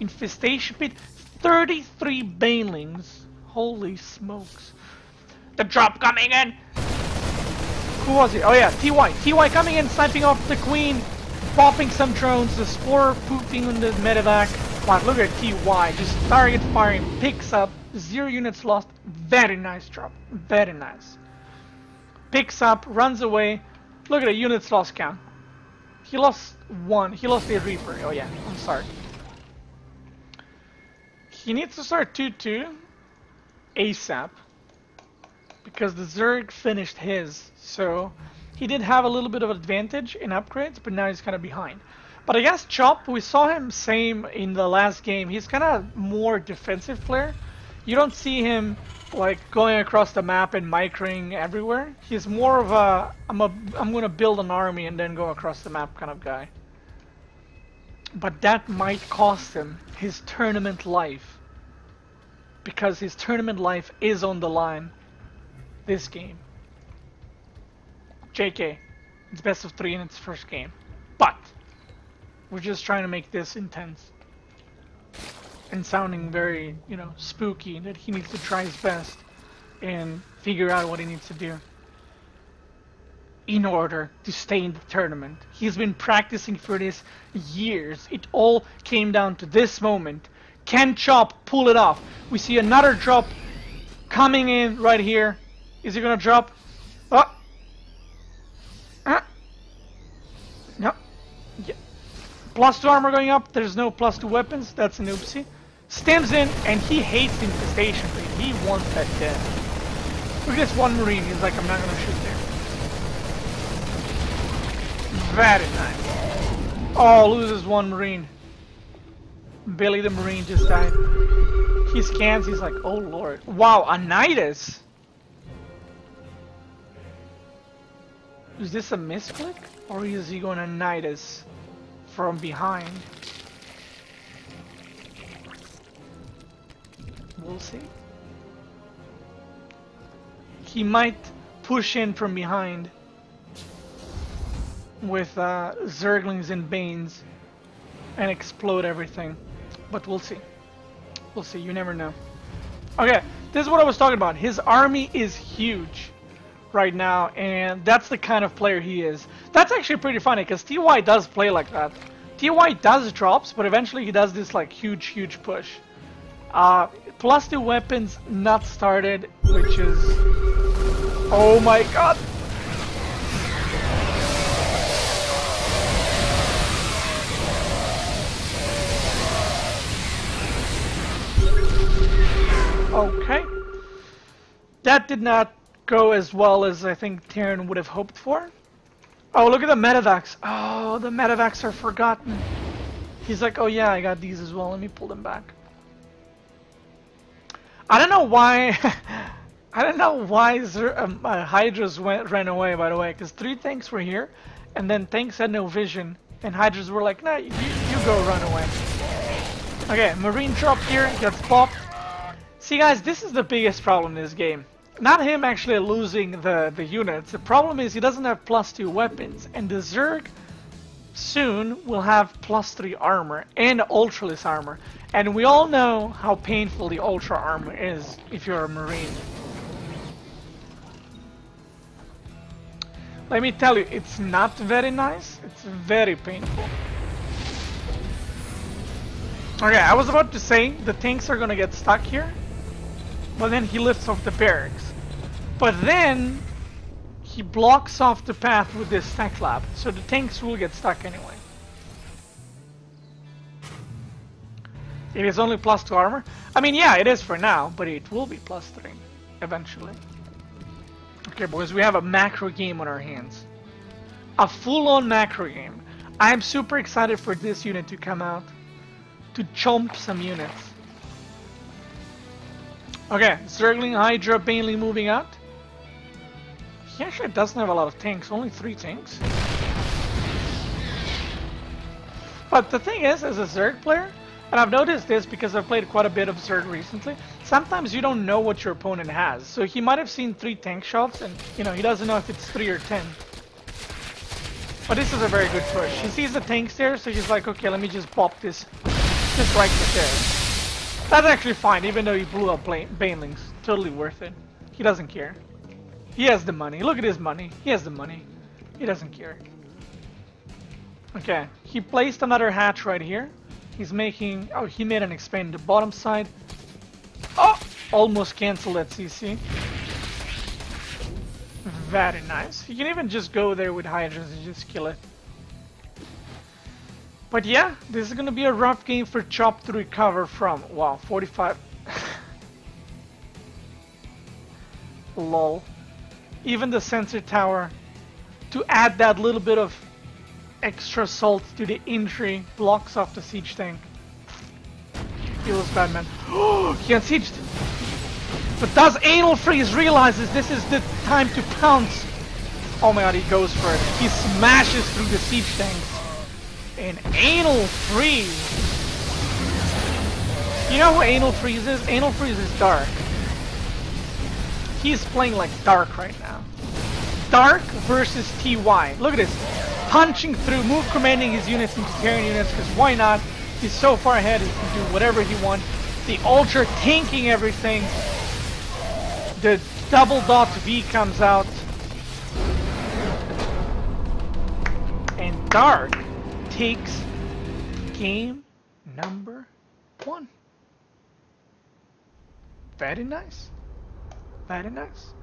Infestation pit, 33 banelings. Holy smokes. The drop coming in. Who was it? Oh yeah, TY. TY coming in, sniping off the queen, popping some drones, the spore pooping on the medevac. Wow, look at TY, just target firing, picks up, 0 units lost. Very nice drop, very nice. Picks up, runs away. Look at the units lost count. He lost 1. He lost the Reaper. Oh yeah, I'm sorry. He needs to start 2/2 ASAP because the Zerg finished his. So he did have a little bit of advantage in upgrades, but now he's kind of behind. But I guess Chop, we saw him same in the last game. He's kind of more defensive player. You don't see him like going across the map and microing everywhere. He's more of a I'm gonna build an army and then go across the map kind of guy. But that might cost him his tournament life, because his tournament life is on the line this game. JK, it's best of 3 in its first game, but we're just trying to make this intense and sounding very, you know, spooky, that he needs to try his best and figure out what he needs to do in order to stay in the tournament. He's been practicing for this years. It all came down to this moment. Can Chop pull it off? We see another drop coming in right here. Is he gonna drop? Oh! No. Yeah. +2 armor going up. There's no +2 weapons. That's an oopsie. Stems in, and he hates infestation. He wants that dead. Look at this one marine. He's like, I'm not gonna shoot there. Very nice. Oh, loses one marine. Billy the marine just died. He scans. He's like, oh lord. Wow, a Nidus. Is this a misclick? Or is he going to Nidus from behind? We'll see. He might push in from behind with Zerglings and Banes and explode everything. But we'll see. We'll see. You never know. Okay, this is what I was talking about. His army is huge right now, and that's the kind of player he is. That's actually pretty funny, because TY does play like that. TY does drops, but eventually he does this like huge push. +2 weapons not started, which is... Oh my god! Okay. That did not go as well as I think Terran would have hoped for. Oh, look at the Medivacs. Oh, the Medivacs are forgotten. He's like, oh yeah, I got these as well. Let me pull them back. I don't know why... I don't know why Hydras ran away, by the way, because 3 tanks were here, and then tanks had no vision, and Hydras were like, nah, you go run away. Okay, Marine drop here, gets popped. See guys, this is the biggest problem in this game. Not him actually losing the units. The problem is he doesn't have +2 weapons, and the Zerg soon will have +3 armor and ultraless armor. And we all know how painful the ultra armor is if you're a Marine. Let me tell you, it's not very nice. It's very painful. Okay, I was about to say the tanks are gonna get stuck here, but then he lifts off the barracks. But then he blocks off the path with this tech lab, so the tanks will get stuck anyway. It is only +2 armor. I mean, yeah, it is for now, but it will be +3 eventually. Okay, boys, we have a macro game on our hands. A full-on macro game. I'm super excited for this unit to come out, to chomp some units. Okay, Zergling, Hydra, Baneley moving out. He actually doesn't have a lot of tanks, only 3 tanks. But the thing is, as a Zerg player, and I've noticed this because I've played quite a bit of Zerg recently, sometimes you don't know what your opponent has. So he might have seen 3 tank shots and, you know, he doesn't know if it's 3 or 10. But this is a very good push. He sees the tanks there, so he's like, okay, let me just pop this just right there. That's actually fine, even though he blew up Banelings. Totally worth it. He doesn't care. He has the money. Look at his money. He has the money. He doesn't care. Okay, he placed another hatch right here. He's making... Oh, he made an expand the bottom side. Oh! Almost canceled that CC. Very nice. You can even just go there with Hydras and just kill it. But yeah, this is gonna be a rough game for Chop to recover from. Wow, 45. Lol. Even the sensor tower, to add that little bit of extra assault to the entry, blocks off the siege tank. Feels bad, man. Oh, he unsieged. But does Anal Freeze realizes this is the time to pounce? Oh my god, he goes for it. He smashes through the siege tanks. And Anal Freeze. You know who Anal Freeze is? Anal Freeze is Dark. He's playing like Dark right now. Dark versus TY. Look at this. Punching through, move commanding his units into Terran units, because why not? He's so far ahead, he can do whatever he wants. The Ultra tanking everything. The double dot V comes out. And Dark takes game number 1. Very nice. Very nice.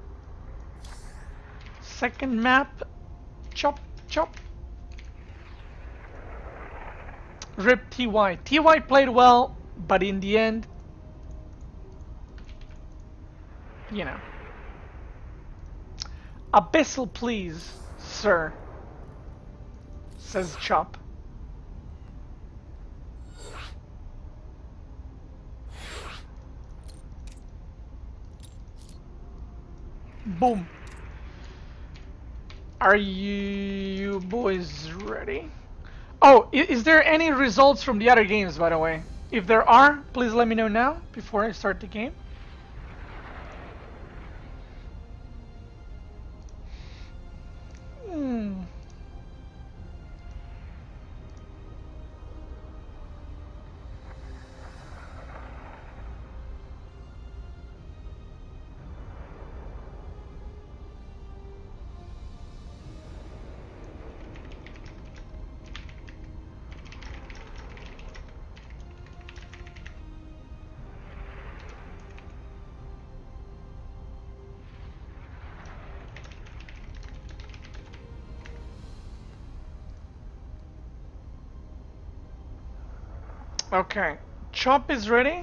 Second map. Chop, chop. Rip TY. TY played well, but in the end, you know. Abyssal, please, sir, says Chop. Boom. Are you boys ready? Oh, is there any results from the other games, by the way? If there are, please let me know now before I start the game. Okay, Chop is ready.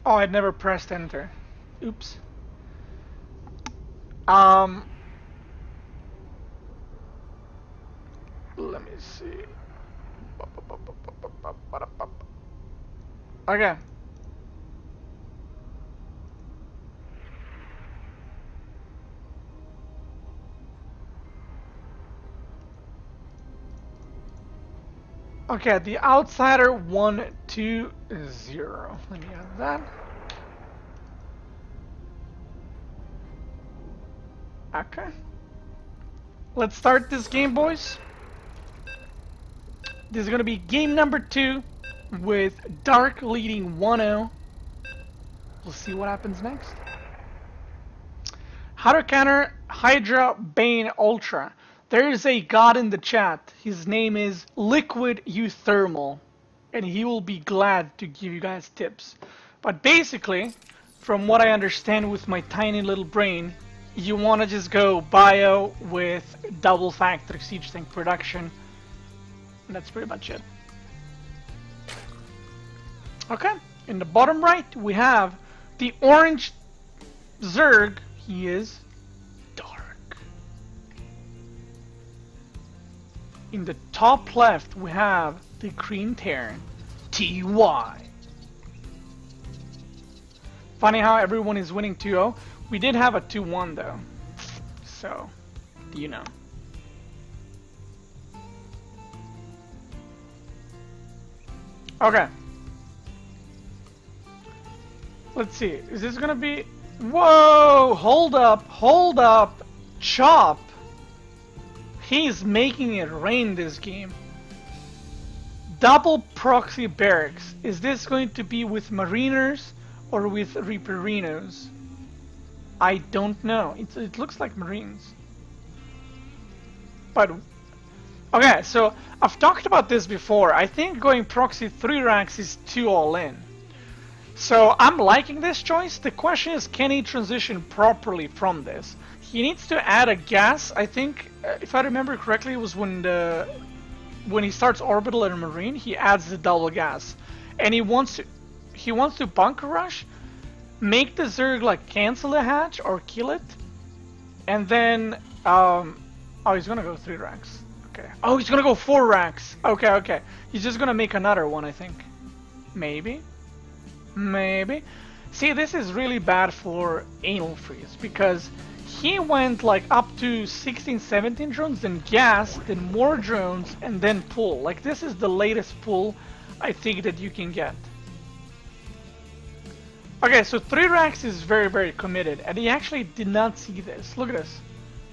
Oh, I'd never pressed enter. Oops. Let me see. Okay. Okay, the outsider 1-2-0. Let me add that. Okay. Let's start this game, boys. This is gonna be game number 2 with Dark leading 1-0. We'll see what happens next. How to counter Hydra Bane Ultra. There is a god in the chat. His name is Liquid Euthermal, and he will be glad to give you guys tips. But basically, from what I understand with my tiny little brain, you want to just go bio with double factory siege tank production, and that's pretty much it. Okay, in the bottom right we have the orange Zerg. He is Dark. In the top left we have the green Terran, TY. Funny how everyone is winning 2-0. We did have a 2-1 though, so you know. Okay. Let's see. Is this gonna be? Whoa! Hold up, Chop. He's making it rain this game. Double proxy barracks. Is this going to be with Mariners or with Reaperinos? I don't know. It looks like Marines. But okay, so I've talked about this before. I think going proxy 3 ranks is too all in. So I'm liking this choice. The question is, can he transition properly from this? He needs to add a gas. I think, if I remember correctly, it was when he starts orbital and marine, he adds the double gas, and he wants to bunker rush, make the Zerg like cancel the hatch or kill it, and then Oh, he's gonna go 3 racks. Okay. Oh, he's gonna go 4 racks. Okay, okay. He's just gonna make another one, I think. Maybe. Maybe. See, this is really bad for Anal Freeze because he went like up to 16, 17 drones, then gas, then more drones, and then pull. Like this is the latest pull I think that you can get. Okay, so 3 racks is very, very committed, and he actually did not see this. Look at this.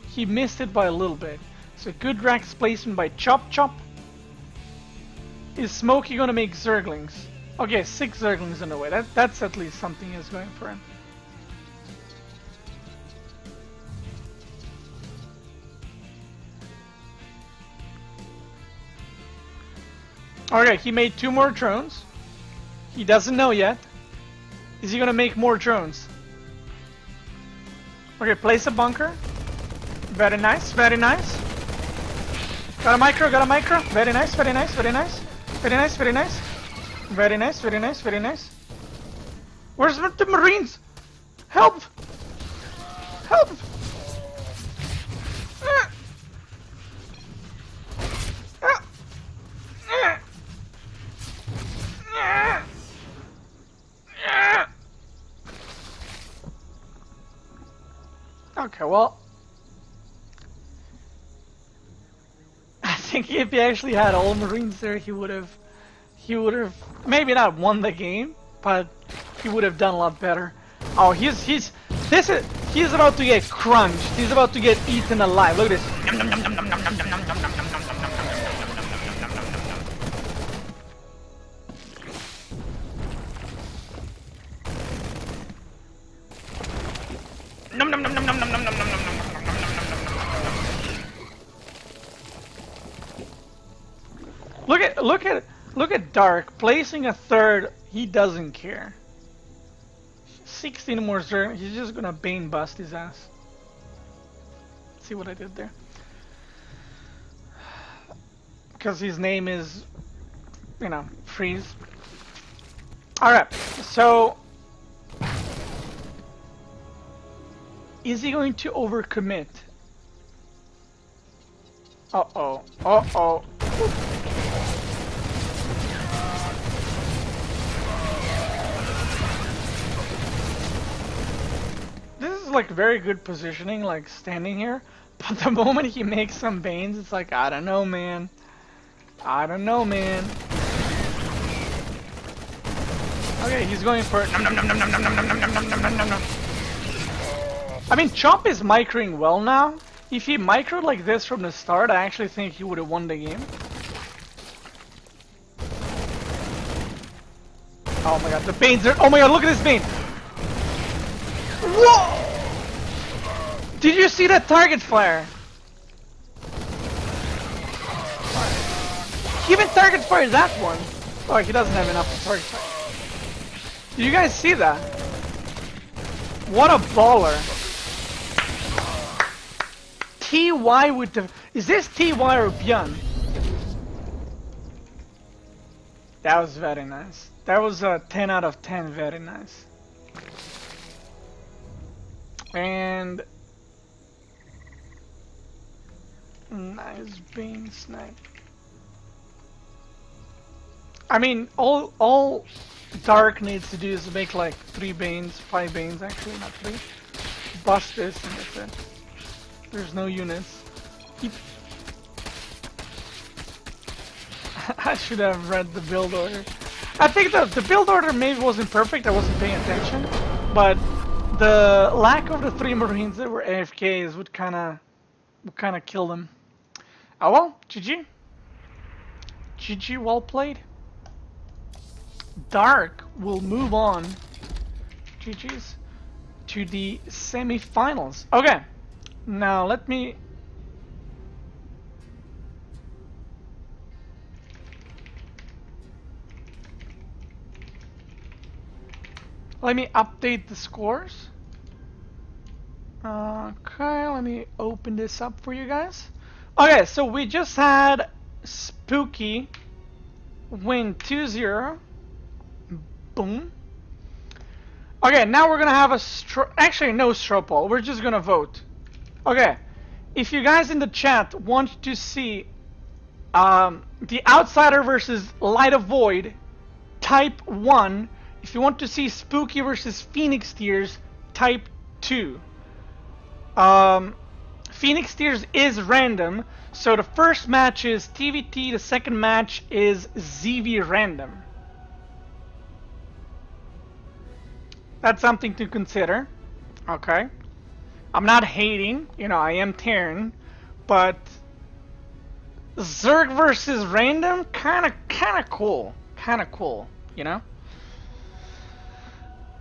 He missed it by a little bit. So good racks placement by Chop Chop. Is Smokey gonna make Zerglings? Okay, 6 Zerglings in the way. That's at least something is going for him. Okay, he made 2 more drones. He doesn't know yet. Is he gonna make more drones? Okay, place a bunker. Very nice, very nice. Got a micro, got a micro. Very nice, very nice, very nice. Very nice, very nice. Very nice, very nice, very nice. Where's the Marines? Help! Help! Okay, well, I think if he actually had all Marines there, he would have maybe not won the game, but he would have done a lot better. Oh, he's about to get crunched. He's about to get eaten alive. Look at this. Look at Dark placing a 3rd. He doesn't care. 16 more Zerg. He's just gonna Bane bust his ass. See what I did there? Because his name is, you know, Freeze. All right. So, is he going to overcommit? Uh-oh. Uh-oh. This is like very good positioning, like standing here. But the moment he makes some Banes, it's like, I don't know, man. I don't know, man. Okay, he's going for it. I mean, Chop is microing well now. If he microed like this from the start, I actually think he would have won the game. Oh my god, the Banes are... Oh my god, look at this Bane! Whoa! Did you see that target fire? He even target fired that one. Oh, he doesn't have enough to target fire. Did you guys see that? What a baller. TY with the... Is this TY or Björn? That was very nice. That was a 10 out of 10, very nice. And... Nice Bane snipe. I mean, all Dark needs to do is make like 3 Banes, 5 Banes actually, not 3. Bust this and that's it. There's no units. I should have read the build order. I think the build order maybe wasn't perfect, I wasn't paying attention. But the lack of the 3 Marines that were AFKs would kinda kill them. Oh well, GG. GG, well played. Dark will move on, GG's, to the semi-finals. Okay, now let me update the scores. Okay, let me open this up for you guys. Okay, so we just had Spooky win 2-0. Boom. Okay, now we're gonna have a actually no straw poll. We're just gonna vote. Okay, if you guys in the chat want to see the Outsider versus Light of Void, type 1. If you want to see Spooky versus Phoenix Tears, type 2. Phoenix Tears is random, so the first match is TVT, the second match is ZV random. That's something to consider. Okay. I'm not hating, you know, I am Terran, but Zerg versus random, kinda cool. Kinda cool, you know?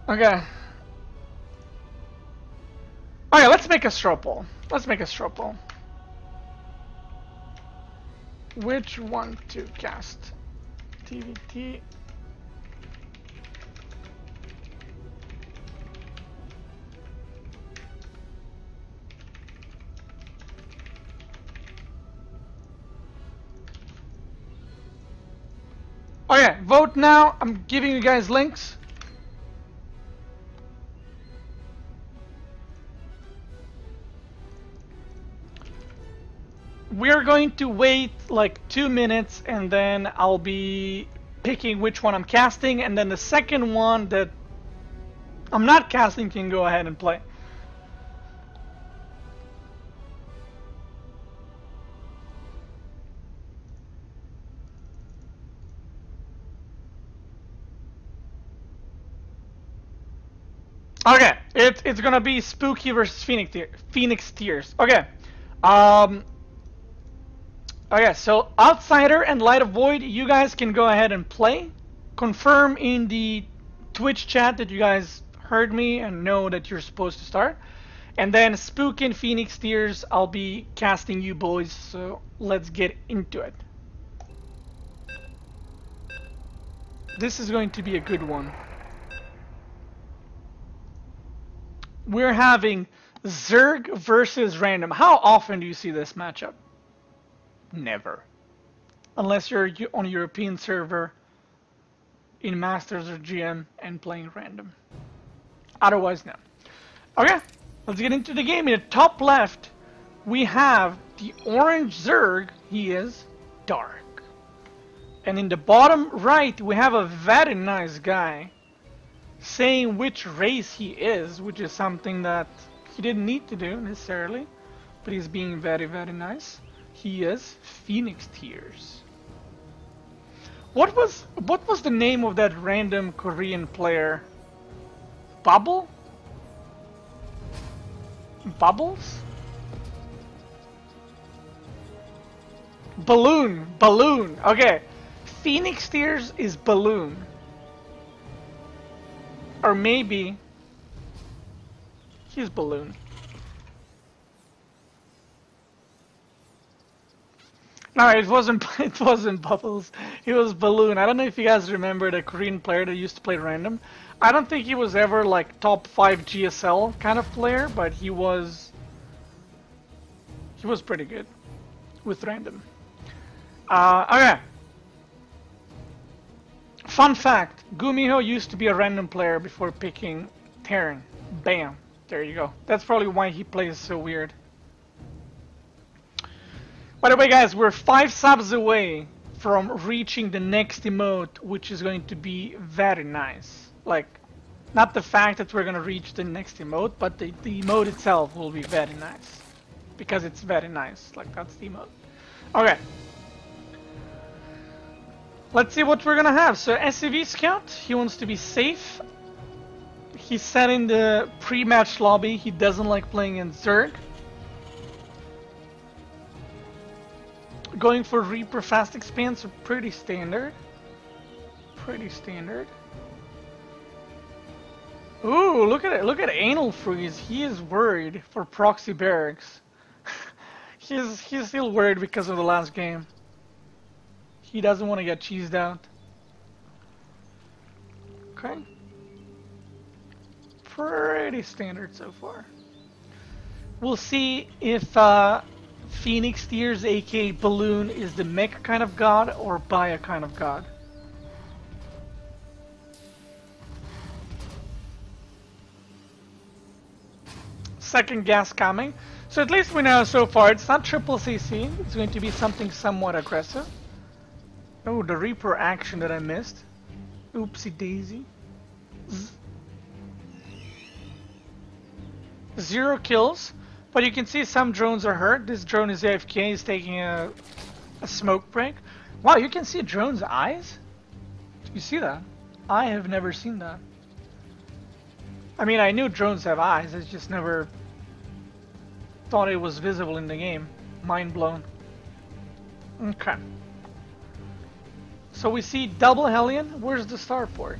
Okay. Okay, let's make a straw poll. Let's make a straw poll. Which one to cast? TVT. Okay, vote now. I'm giving you guys links. We're going to wait like 2 minutes and then I'll be picking which one I'm casting, and then the second one that I'm not casting can go ahead and play. Okay, it's gonna be Spooky versus Phoenix Tears. Okay. Okay, so Outsider and Light of Void, you guys can go ahead and play. Confirm in the Twitch chat that you guys heard me and know that you're supposed to start. And then Spook and Phoenix Tears, I'll be casting you boys, so let's get into it. This is going to be a good one. We're having Zerg versus random. How often do you see this matchup? Never. Unless you're on a European server in Masters or GM and playing random. Otherwise, no. Okay, let's get into the game. In the top left, we have the orange Zerg. He is dark. And in the bottom right, we have a very nice guy saying which race he is, which is something that he didn't need to do necessarily, but he's being very, very nice. He is Phoenix Tears. What was the name of that random Korean player? Bubble? Bubbles? Balloon. Balloon. Okay. Phoenix Tears is Balloon. Or maybe he's Balloon. No, it wasn't Bubbles. He was Balloon. I don't know if you guys remember the Korean player that used to play random. I don't think he was ever like top 5 GSL kind of player, but he was pretty good with random. Okay. Fun fact, Gumiho used to be a random player before picking Terran. Bam. There you go. That's probably why he plays so weird. By the way, guys, we're 5 subs away from reaching the next emote, which is going to be very nice. Like, not the fact that we're going to reach the next emote, but the emote itself will be very nice. Because it's very nice. Like, that's the emote. Okay. Let's see what we're going to have. So, SCV Scout, he wants to be safe. He said in the pre-match lobby he doesn't like playing in Zerg. Going for Reaper fast expand, so pretty standard. Pretty standard. Ooh, look at it. Look at Anal Freeze. He is worried for proxy barracks. he's still worried because of the last game. He doesn't want to get cheesed out. Okay. Pretty standard so far. We'll see if Phoenix Tears, aka Balloon, is the mech kind of god or Baya kind of god. Second gas coming. So at least we know so far it's not triple CC. It's going to be something somewhat aggressive. Oh, the Reaper action that I missed. Oopsie daisy. 0 kills, but you can see some drones are hurt. This drone is AFK, he's taking a smoke break. Wow, you can see drone's eyes? Do you see that? I have never seen that. I mean, I knew drones have eyes, I just never thought it was visible in the game. Mind blown. Okay. So we see double Hellion. Where's the starport?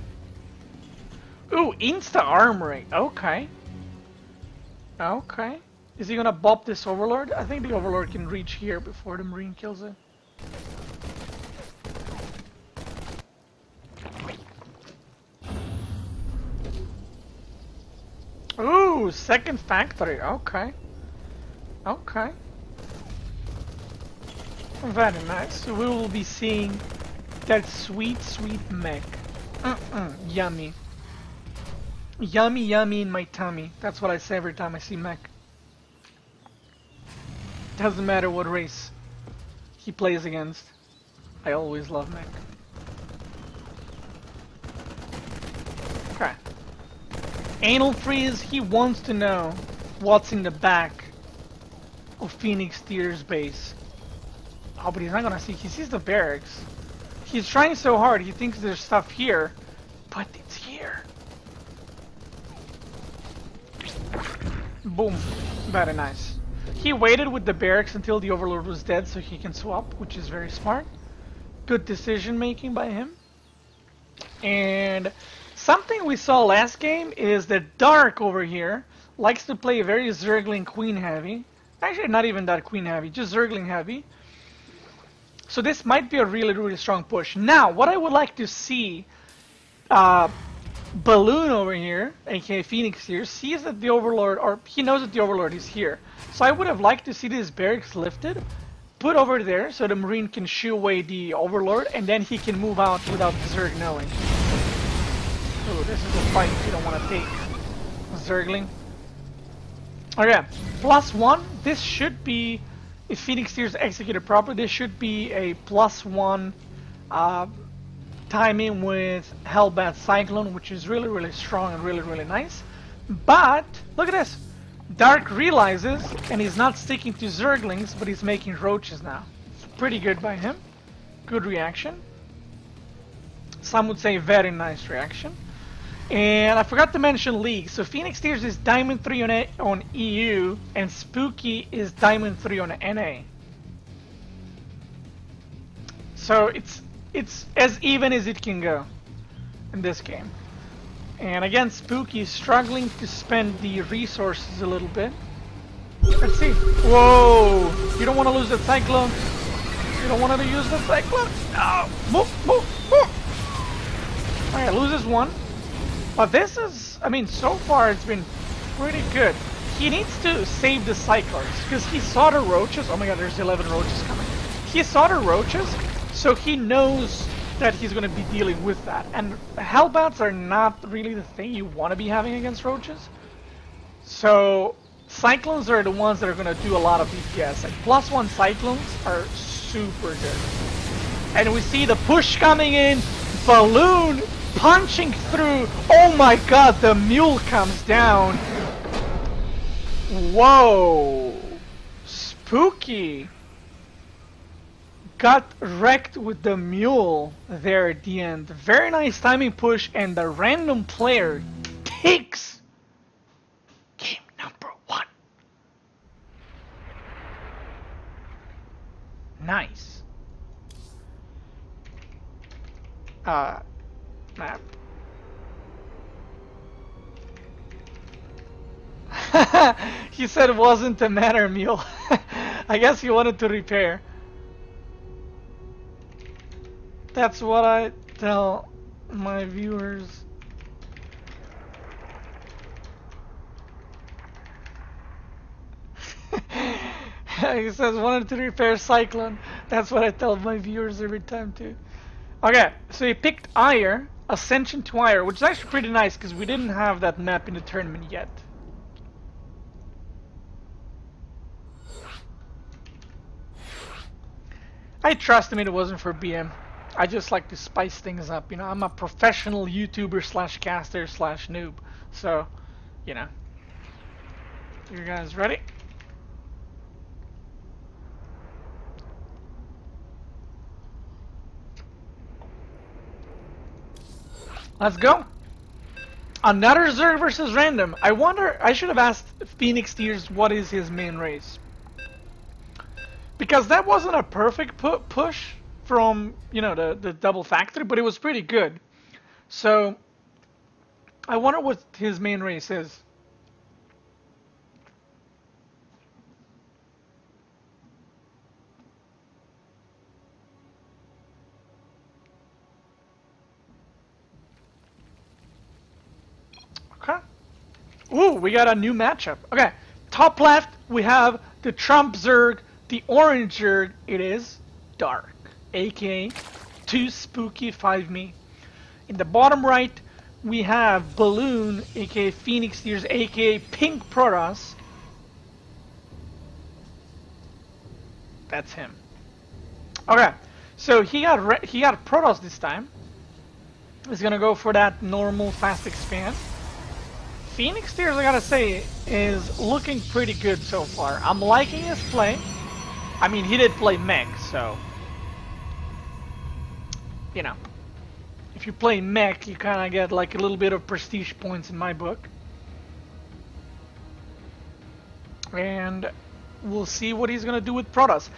Ooh, insta armoring. Okay. Okay. Is he gonna bop this Overlord? I think the Overlord can reach here before the Marine kills it. Ooh, second factory. Okay. Okay. Very nice. So we will be seeing that sweet, sweet mech. Yummy. Yummy, yummy in my tummy. That's what I say every time I see mech. Doesn't matter what race he plays against. I always love mech. Okay. Anal Freeze, he wants to know what's in the back of Phoenix Tier's base. Oh, but he's not gonna see. He sees the barracks. He's trying so hard. He thinks there's stuff here, but it's here. Boom. Very nice. He waited with the barracks until the Overlord was dead so he can swap, which is very smart. Good decision making by him. And something we saw last game is that Dark over here likes to play very Zergling Queen heavy. Actually, not even that Queen heavy, just Zergling heavy. So this might be a really, really strong push. Now, what I would like to see, Balloon over here, aka Phoenix here, sees that the Overlord, or he knows that the Overlord is here. So I would have liked to see this barracks lifted, put over there so the Marine can shoo away the Overlord, and then he can move out without the Zerg knowing. Oh, this is a fight you don't want to take, Zergling. Okay, +1, this should be, if Phoenix Tier is executed properly, this should be a +1 timing with Hellbat Cyclone, which is really, really strong and really, really nice. But, look at this. Dark realizes, and he's not sticking to Zerglings, but he's making Roaches now. It's pretty good by him. Good reaction. Some would say very nice reaction. And I forgot to mention League. So Phoenix Tiers is Diamond 3 on EU, and Spooky is Diamond 3 on NA. So it's as even as it can go in this game. And again, Spooky is struggling to spend the resources a little bit. Let's see. Whoa! You don't want to lose the Cyclone. You don't want to use the Cyclone. No! Move! Move! Move! Alright, loses one. But this is, I mean, so far it's been pretty good. He needs to save the Cyclers, because he saw the Roaches. Oh my god, there's 11 Roaches coming. He saw the Roaches, so he knows that he's going to be dealing with that. And Hellbats are not really the thing you want to be having against Roaches. So Cyclones are the ones that are going to do a lot of DPS. Like +1 Cyclones are super good. And we see the push coming in. Balloon punching through. Oh my god, the mule comes down. Whoa. Spooky got wrecked with the mule there at the end. Very nice timing push, and the random player takes game number 1. Nice. Map. He said it wasn't a matter, mule. I guess he wanted to repair. That's what I tell my viewers. He says wanted to repair Cyclone. That's what I tell my viewers every time too. Okay, so he picked Ire, Ascension to Ire, which is actually pretty nice because we didn't have that map in the tournament yet. I trust him it wasn't for BM. I just like to spice things up, you know. I'm a professional YouTuber slash caster slash noob. So, you know. You guys ready? Let's go. Another Zerg versus random. I wonder, I should have asked Phoenix Tears what is his main race. Because that wasn't a perfect push from, you know, the double factory, but it was pretty good. So, I wonder what his main race is. Okay. Ooh, we got a new matchup. Okay, top left, we have the Trump Zerg, the orange Zerg, it is Dark, aka 2 Spooky 5 Me. In the bottom right, we have Balloon, aka Phoenix Tears, aka Pink Protoss. That's him. Okay, so he got Protoss this time. He's gonna go for that normal fast expand. Phoenix Tears, I gotta say, is looking pretty good so far. I'm liking his play. I mean, he did play mech, so you know, if you play mech, you kind of get like a little bit of prestige points in my book. And we'll see what he's gonna do with Protoss.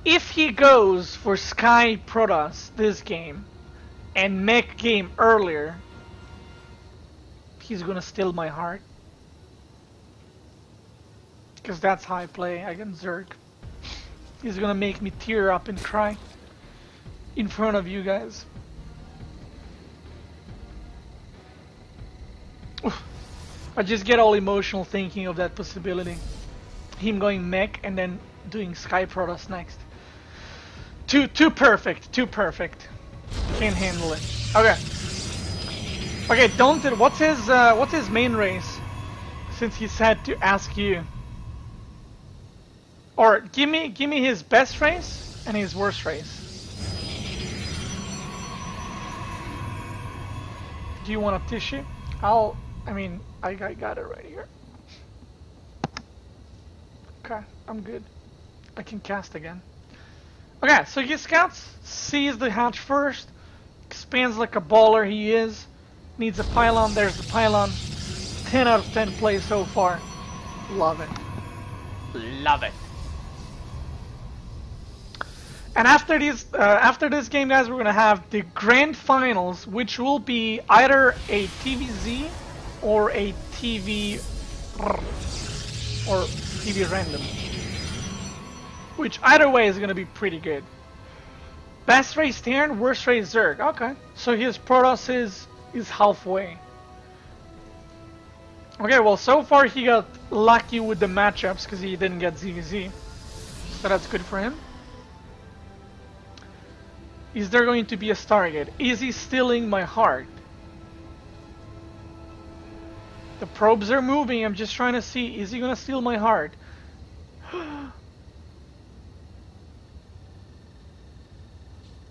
If he goes for Sky Protoss this game and mech game earlier, he's gonna steal my heart. Because that's how I play against Zerg. He's gonna make me tear up and cry in front of you guys. Oof. I just get all emotional thinking of that possibility. Him going mech and then doing Sky Protoss next. Too perfect, too perfect. Can't handle it. Okay. Okay, Daunted, what's his main race? Since he said to ask you. Or give me his best race and his worst race. Do you want a tissue? I got it right here. Okay, I'm good. I can cast again. Okay, so he scouts, sees the hatch first, expands like a baller he is. Needs a pylon, there's the pylon. 10 out of 10 plays so far. Love it. Love it. And after this game, guys, we're gonna have the grand finals, which will be either a TVZ or a TV or TV random. Which either way is gonna be pretty good. Best race Terran, worst race Zerg. Okay, so his Protoss is halfway. Okay, well, so far he got lucky with the matchups because he didn't get ZVZ. So that's good for him. Is there going to be a Stargate? Is he stealing my heart? The probes are moving. I'm just trying to see. Is he going to steal my heart?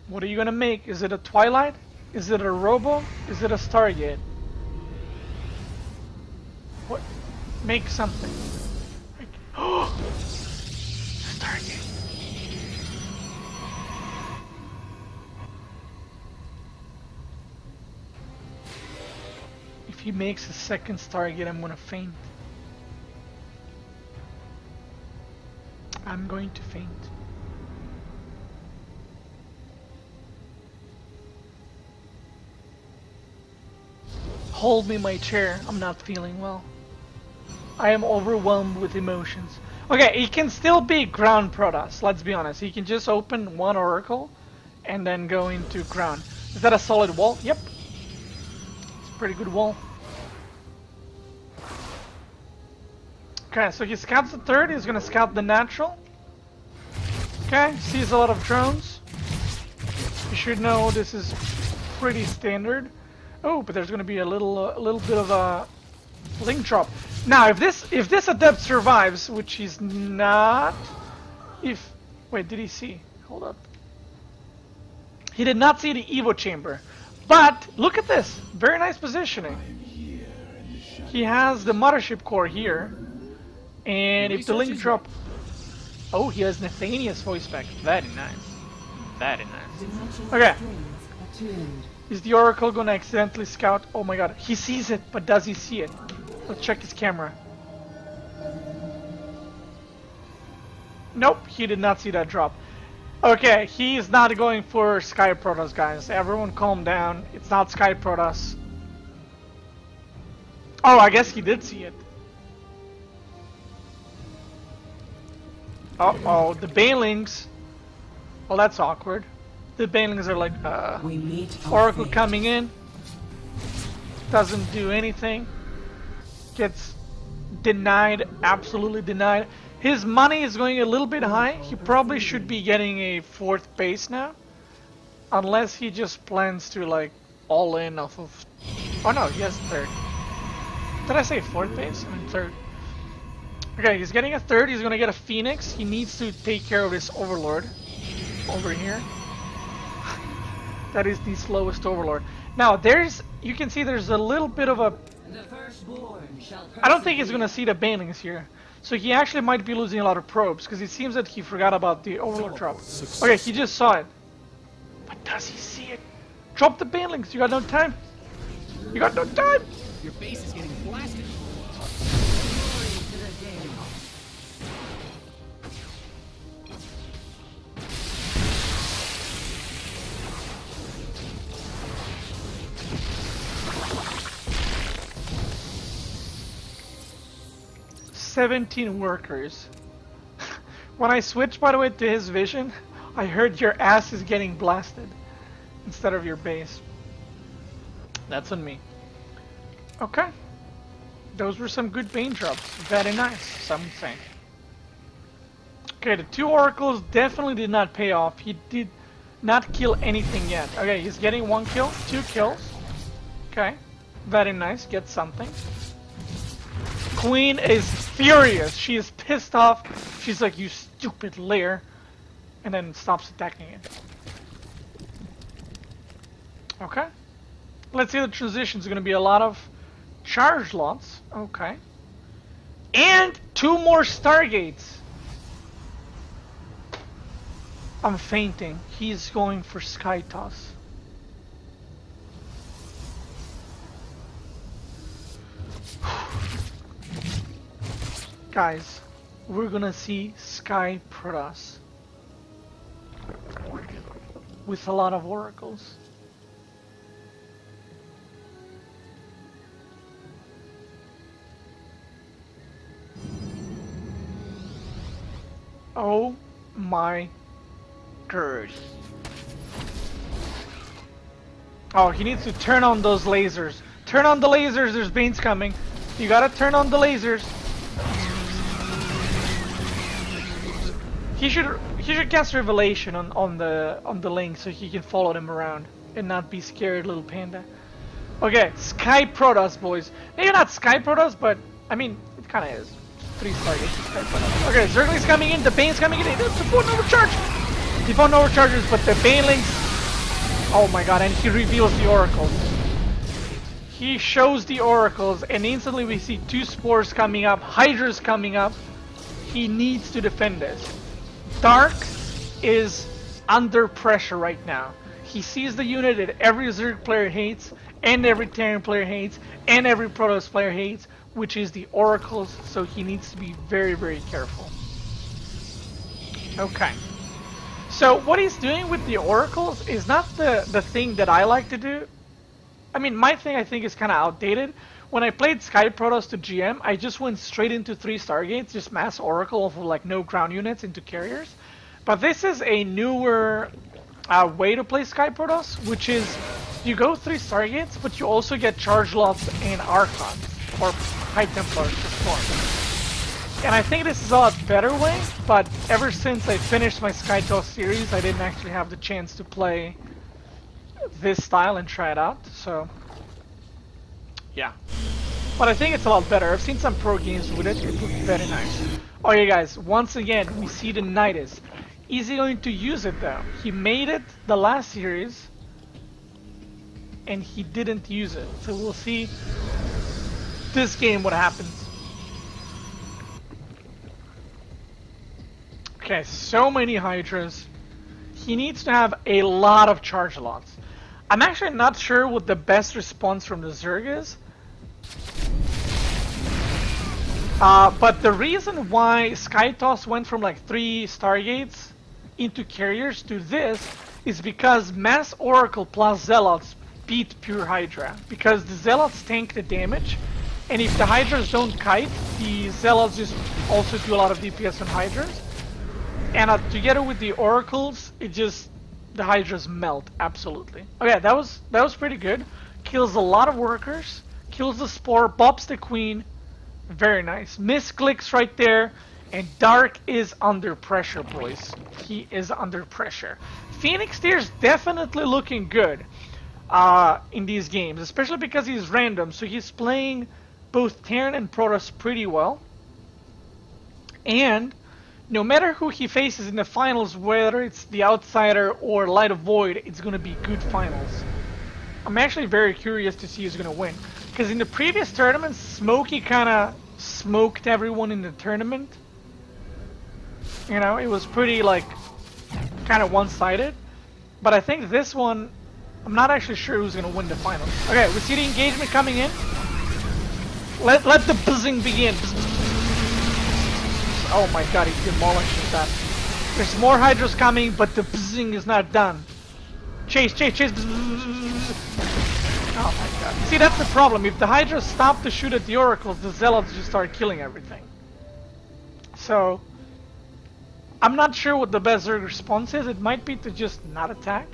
What are you going to make? Is it a Twilight? Is it a Robo? Is it a Stargate? What? Make something. Stargate. If he makes a second Stargate, I'm gonna faint. I'm going to faint. Hold me my chair. I'm not feeling well. I am overwhelmed with emotions. Okay, he can still be ground Protoss, let's be honest. He can just open one Oracle and then go into ground. Is that a solid wall? Yep. It's a pretty good wall. Okay, so he scouts the third. He's gonna scout the natural. Okay, sees a lot of drones. You should know this is pretty standard. Oh, but there's gonna be a little bit of a link drop. Now, if this adept survives, which he's not, wait, did he see? Hold up. He did not see the Evo chamber. But look at this. Very nice positioning. He has the mothership core here. And if the link drop... Oh, he has Nathaniel's voice back. Very nice. Very nice. Okay. Is the Oracle gonna accidentally scout? Oh my god. He sees it, but does he see it? Let's check his camera. Nope, he did not see that drop. Okay, he's not going for Sky Protoss, guys. Everyone calm down. It's not Sky Protoss. Oh, I guess he did see it. Uh-oh, the Banelings. Well, that's awkward. The Banelings are like, Oracle coming in. Doesn't do anything. Gets denied, absolutely denied. His money is going a little bit high. He probably should be getting a 4th base now. Unless he just plans to like all in off of... Oh no, he has 3rd. Did I say 4th base? I mean 3rd. Okay, he's getting a 3rd. He's gonna get a Phoenix. He needs to take care of this Overlord. Over here. That is the slowest Overlord. Now there's... You can see there's a little bit of a... I don't think he's gonna see the Banelings here. So he actually might be losing a lot of probes, because it seems that he forgot about the Overlord drop. Okay, he just saw it. But does he see it? Drop the Banelings, you got no time. You got no time! Your base is getting blasted. 17 workers. When I switched, by the way, to his vision, I heard your ass is getting blasted instead of your base. That's on me. Okay. Those were some good Bane drops. Very nice, some would say. Okay, the 2 Oracles definitely did not pay off. He did not kill anything yet. Okay, he's getting 1 kill, 2 kills. Okay, very nice, get something. Queen is furious. She is pissed off. She's like, you stupid lair. And then stops attacking it. Okay. Let's see, the transition's gonna be a lot of charge lots. Okay. And 2 more Stargates. I'm fainting. He's going for Sky Toss. Guys, we're gonna see Sky Protoss with a lot of oracles. Oh my god. Oh, he needs to turn on those lasers. Turn on the lasers, there's Banes coming. You gotta turn on the lasers. He should cast Revelation on the link so he can follow them around and not be scared, little panda. Okay, Sky Protoss, boys. Maybe not Sky Protoss, but I mean it kind of is. 3 Stargates, Sky Protoss. Okay, Zergling's coming in, the Bane's coming in. The phone overcharge. The phone overcharges, but the Banelings. Oh my god! And he reveals the oracles. He shows the oracles, and instantly we see 2 spores coming up, Hydras coming up. He needs to defend this. Dark is under pressure right now. He sees the unit that every Zerg player hates, and every Terran player hates, and every Protoss player hates, which is the oracles, so he needs to be very, very careful. Okay. So what he's doing with the oracles is not the thing that I like to do. I mean, my thing I think is kind of outdated. When I played Sky Protoss to GM, I just went straight into 3 Stargates, just mass Oracle of like no ground units into carriers. But this is a newer way to play Sky Protoss, which is you go 3 Stargates, but you also get Charge Lots and Archons, or High Templars to spawn. And I think this is a lot better way, but ever since I finished my Sky Toss series, I didn't actually have the chance to play this style and try it out, so yeah. But I think it's a lot better. I've seen some pro games with it. It looks very nice. Okay guys, once again, we see the Nidus. Is he going to use it though? He made it the last series and he didn't use it. So we'll see this game what happens. Okay, so many Hydras. He needs to have a lot of charge lots. I'm actually not sure what the best response from the Zerg is. But the reason why Skytoss went from like 3 Stargates into carriers to this is because Mass Oracle plus Zealots beat pure Hydra. Because the Zealots tank the damage, and if the Hydras don't kite, the Zealots just also do a lot of DPS on Hydras. And together with the Oracles, it just, the Hydras melt, absolutely. Okay, that was pretty good. Kills a lot of workers, kills the Spore, bops the Queen. Very nice. Misclicks right there. And Dark is under pressure, boys. He is under pressure. Phoenix Tier's definitely looking good in these games, especially because he's random. So he's playing both Terran and Protoss pretty well. And no matter who he faces in the finals, whether it's the Outsider or Light of Void, it's going to be good finals. I'm actually very curious to see who's going to win. Because in the previous tournament, Smokey kind of smoked everyone in the tournament. You know, it was pretty, like, kind of one-sided. But I think this one, I'm not actually sure who's going to win the finals. Okay, we see the engagement coming in. Let the buzzing begin. Oh my god, he demolishes that. There's more Hydras coming, but the buzzing is not done. Chase, chase, chase. Oh my god. See, that's the problem. If the Hydras stop to shoot at the Oracles, the Zealots just start killing everything. So, I'm not sure what the best Zerg response is. It might be to just not attack.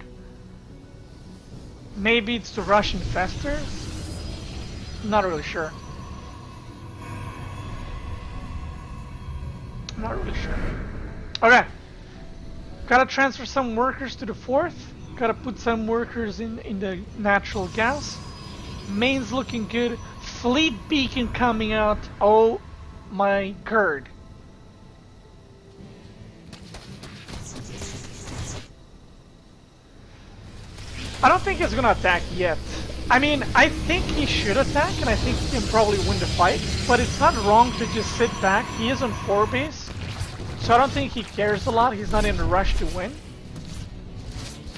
Maybe it's to rush Infestors. Not really sure. Not really sure. Okay. Gotta transfer some workers to the 4th. Gotta put some workers in the natural gas. Main's looking good. Fleet beacon coming out. Oh my god. I don't think he's gonna attack yet. I mean, I think he should attack, and I think he can probably win the fight. But it's not wrong to just sit back. He is on 4 base, so I don't think he cares a lot. He's not in a rush to win.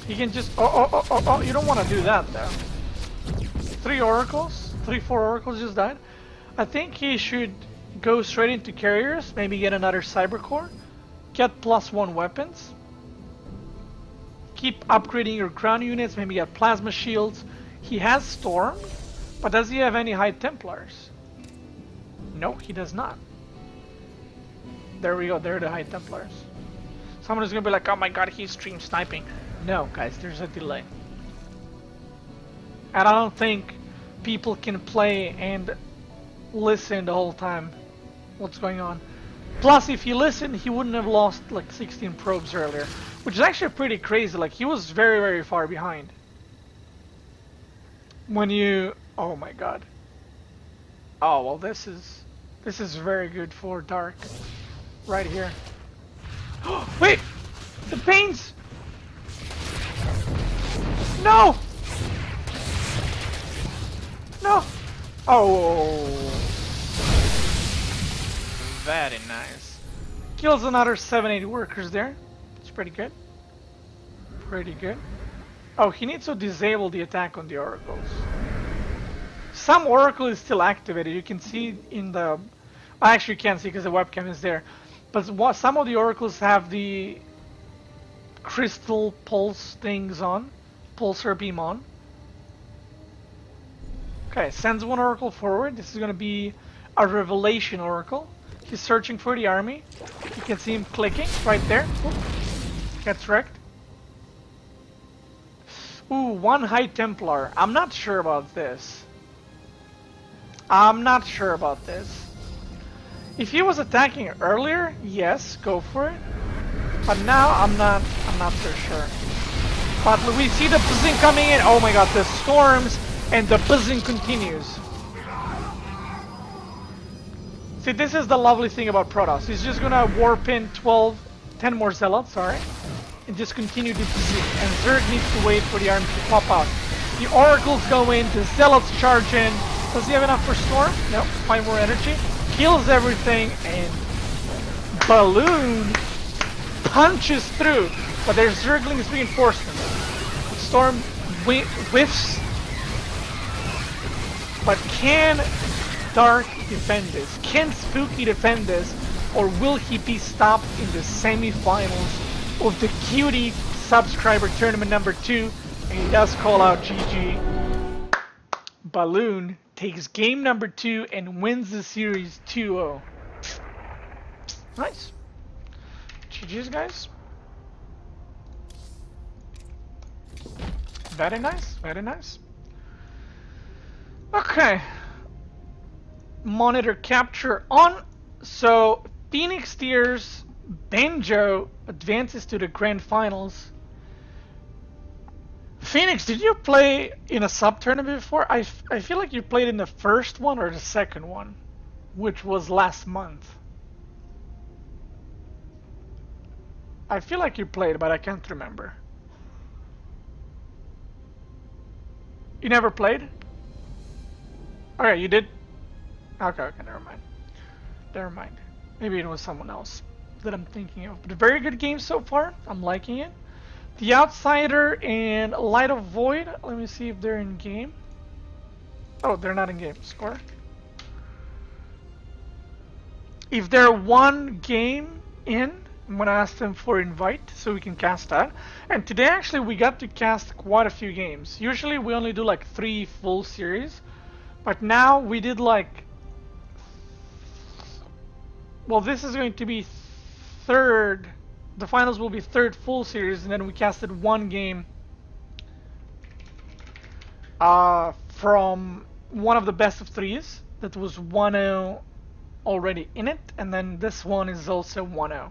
He can just... Oh, you don't want to do that, though. 3 oracles? 3-4 oracles just died. I think he should go straight into carriers, maybe get another cyber core, get +1 weapons, keep upgrading your ground units, maybe get plasma shields. He has Storm, but does he have any High Templars? No, he does not. There we go, there are the High Templars. Someone is gonna be like, oh my god, he's stream sniping. No, guys, there's a delay. And I don't think people can play and listen the whole time what's going on. Plus, if he listened, he wouldn't have lost like 16 probes earlier, which is actually pretty crazy. Like, he was very, very far behind. When you... Oh my god. Oh, well, this is very good for Dark. Right here. Wait! The pains! No! No! Oh! Very nice. Kills another 7-8 workers there. It's pretty good. Pretty good. Oh, he needs to disable the attack on the oracles. Some oracle is still activated. You can see in the... Actually, you can't see because the webcam is there. But some of the oracles have the crystal pulse things on. Pulsar beam on. Okay, sends 1 oracle forward. This is going to be a revelation oracle. He's searching for the army. You can see him clicking right there. Oop. Gets wrecked. Ooh, 1 High Templar. I'm not sure about this. I'm not sure about this. If he was attacking earlier, yes, go for it. But now I'm not so sure. But we see the buzzing coming in. Oh my god, the storms and the buzzing continues. See, this is the lovely thing about Protoss. He's just gonna warp in 12 10 more zealots, sorry, and just continue to defeat. And Zerg needs to wait for the army to pop out. The oracles go in, the zealots charge in. Does he have enough for storm? No, 5 more energy. Kills everything, and Balloon punches through. But there's Zergling's reinforcements. Storm whiffs. But can Dark defend this? Can Spooky defend this? Or will he be stopped in the semi-finals of the Cutie subscriber tournament number 2? And he does call out GG. Balloon takes game number 2 and wins the series 2-0. Nice. GG's, guys. Very nice, very nice. Okay. Monitor capture on. So, Phoenix Tears Banjo advances to the grand finals. Phoenix, did you play in a sub-tournament before? I feel like you played in the first one or the second one, which was last month. I feel like you played, but I can't remember. You never played? Okay, you did? Okay, okay, never mind. Never mind. Maybe it was someone else that I'm thinking of. But a very good game so far. I'm liking it. The Outsider and Light of Void. Let me see if they're in game. Oh, they're not in game. Score. If they're one game in, I'm gonna ask them for invite so we can cast that. And today actually we got to cast quite a few games. Usually we only do like 3 full series, but now we did like, well, this is going to be third. The finals will be third full series, and then we casted 1 game from one of the best of 3s that was 1-0 already in it, and then this one is also 1-0.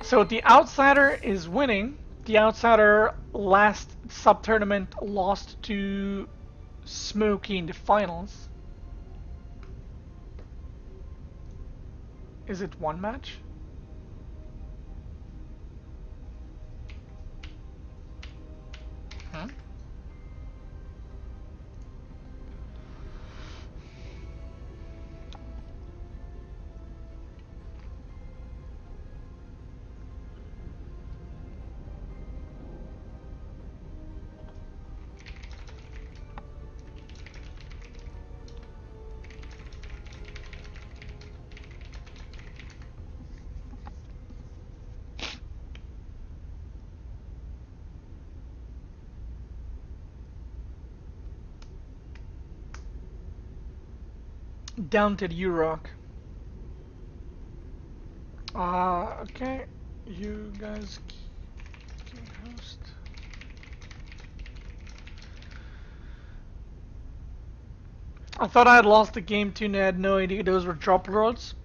So the Outsider is winning. The Outsider last sub-tournament lost to Smokey in the finals. Is it 1 match? Huh? Down to the U-Rock. Okay. You guys can host. I thought I had lost the game too and I had no idea those were drop roads.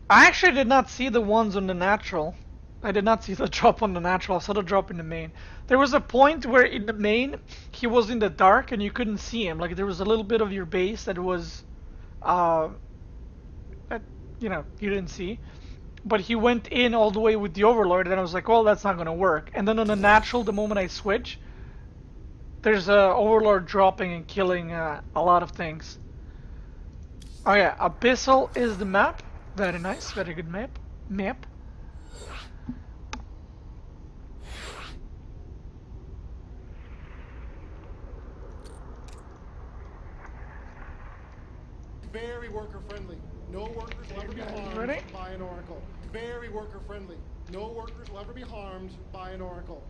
I actually did not see the ones on the natural. I did not see the drop on the natural. I saw the drop in the main. There was a point where in the main he was in the dark and you couldn't see him. Like there was a little bit of your base that was that, you know, you didn't see, but he went in all the way with the Overlord, and I was like, well, that's not gonna work. And then on the natural, the moment I switch, there's a Overlord dropping and killing a lot of things. Oh yeah, Abyssal is the map. Very nice, very good map. Very worker friendly. No workers will ever be harmed by an oracle. Very worker friendly. No workers will ever be harmed by an oracle.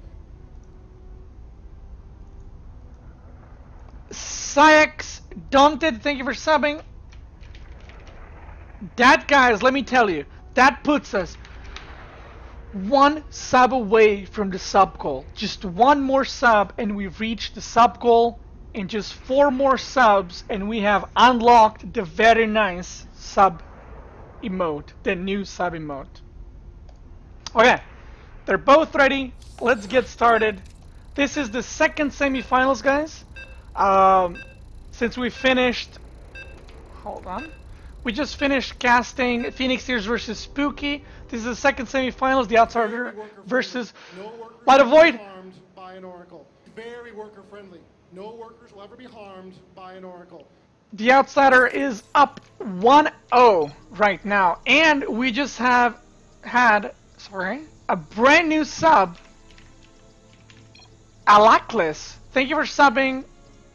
Syax Daunted, thank you for subbing. That, guys, let me tell you, that puts us 1 sub away from the sub goal. Just 1 more sub and we've reached the sub goal. And just 4 more subs and we have unlocked the very nice sub emote, the new sub emote. Okay, they're both ready. Let's get started. This is the second semifinals, guys. Since we finished, hold on, We just finished casting Phoenix Tears versus Spooky. This is the second semifinals, the Outsider versus Light of Void. Harmed by an oracle. Very worker friendly. No workers will ever be harmed by an oracle. The Outsider is up 1-0 right now, and we just have had, a brand new sub, Alaklis. Thank you for subbing.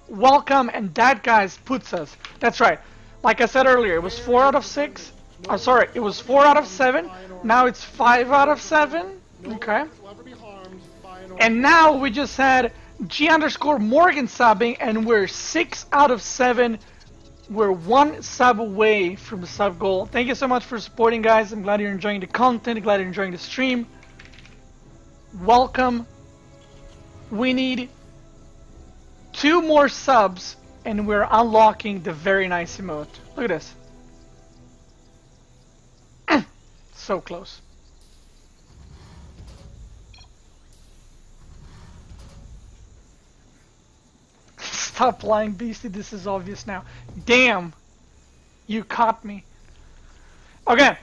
Welcome, and that guy's puts us. That's right. Like I said earlier, it was 4 out of 6. I'm sorry, it was 4 out of 7. Now it's 5 out of 7. Okay. And now we just had G_Morgan subbing, and we're 6 out of 7. We're 1 sub away from the sub goal. Thank you so much for supporting, guys. I'm glad you're enjoying the content. Glad you're enjoying the stream. Welcome. We need 2 more subs, and we're unlocking the very nice emote. Look at this. So close. Stop lying, Beastie. This is obvious now. Damn. You caught me. Okay.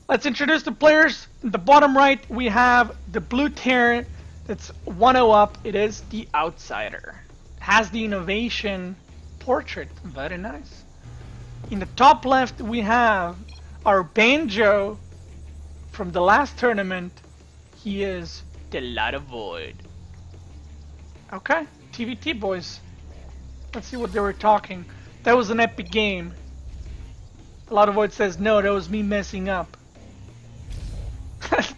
Let's introduce the players. In the bottom right, we have the blue Terran. That's 1-0 up. It is the Outsider. Has the innovation portrait. Very nice. In the top left, we have our Banjo from the last tournament. He is the Light of Void. Okay. TVT boys. Let's see what they were talking. That was an epic game. A lot of Void says, no, that was me messing up.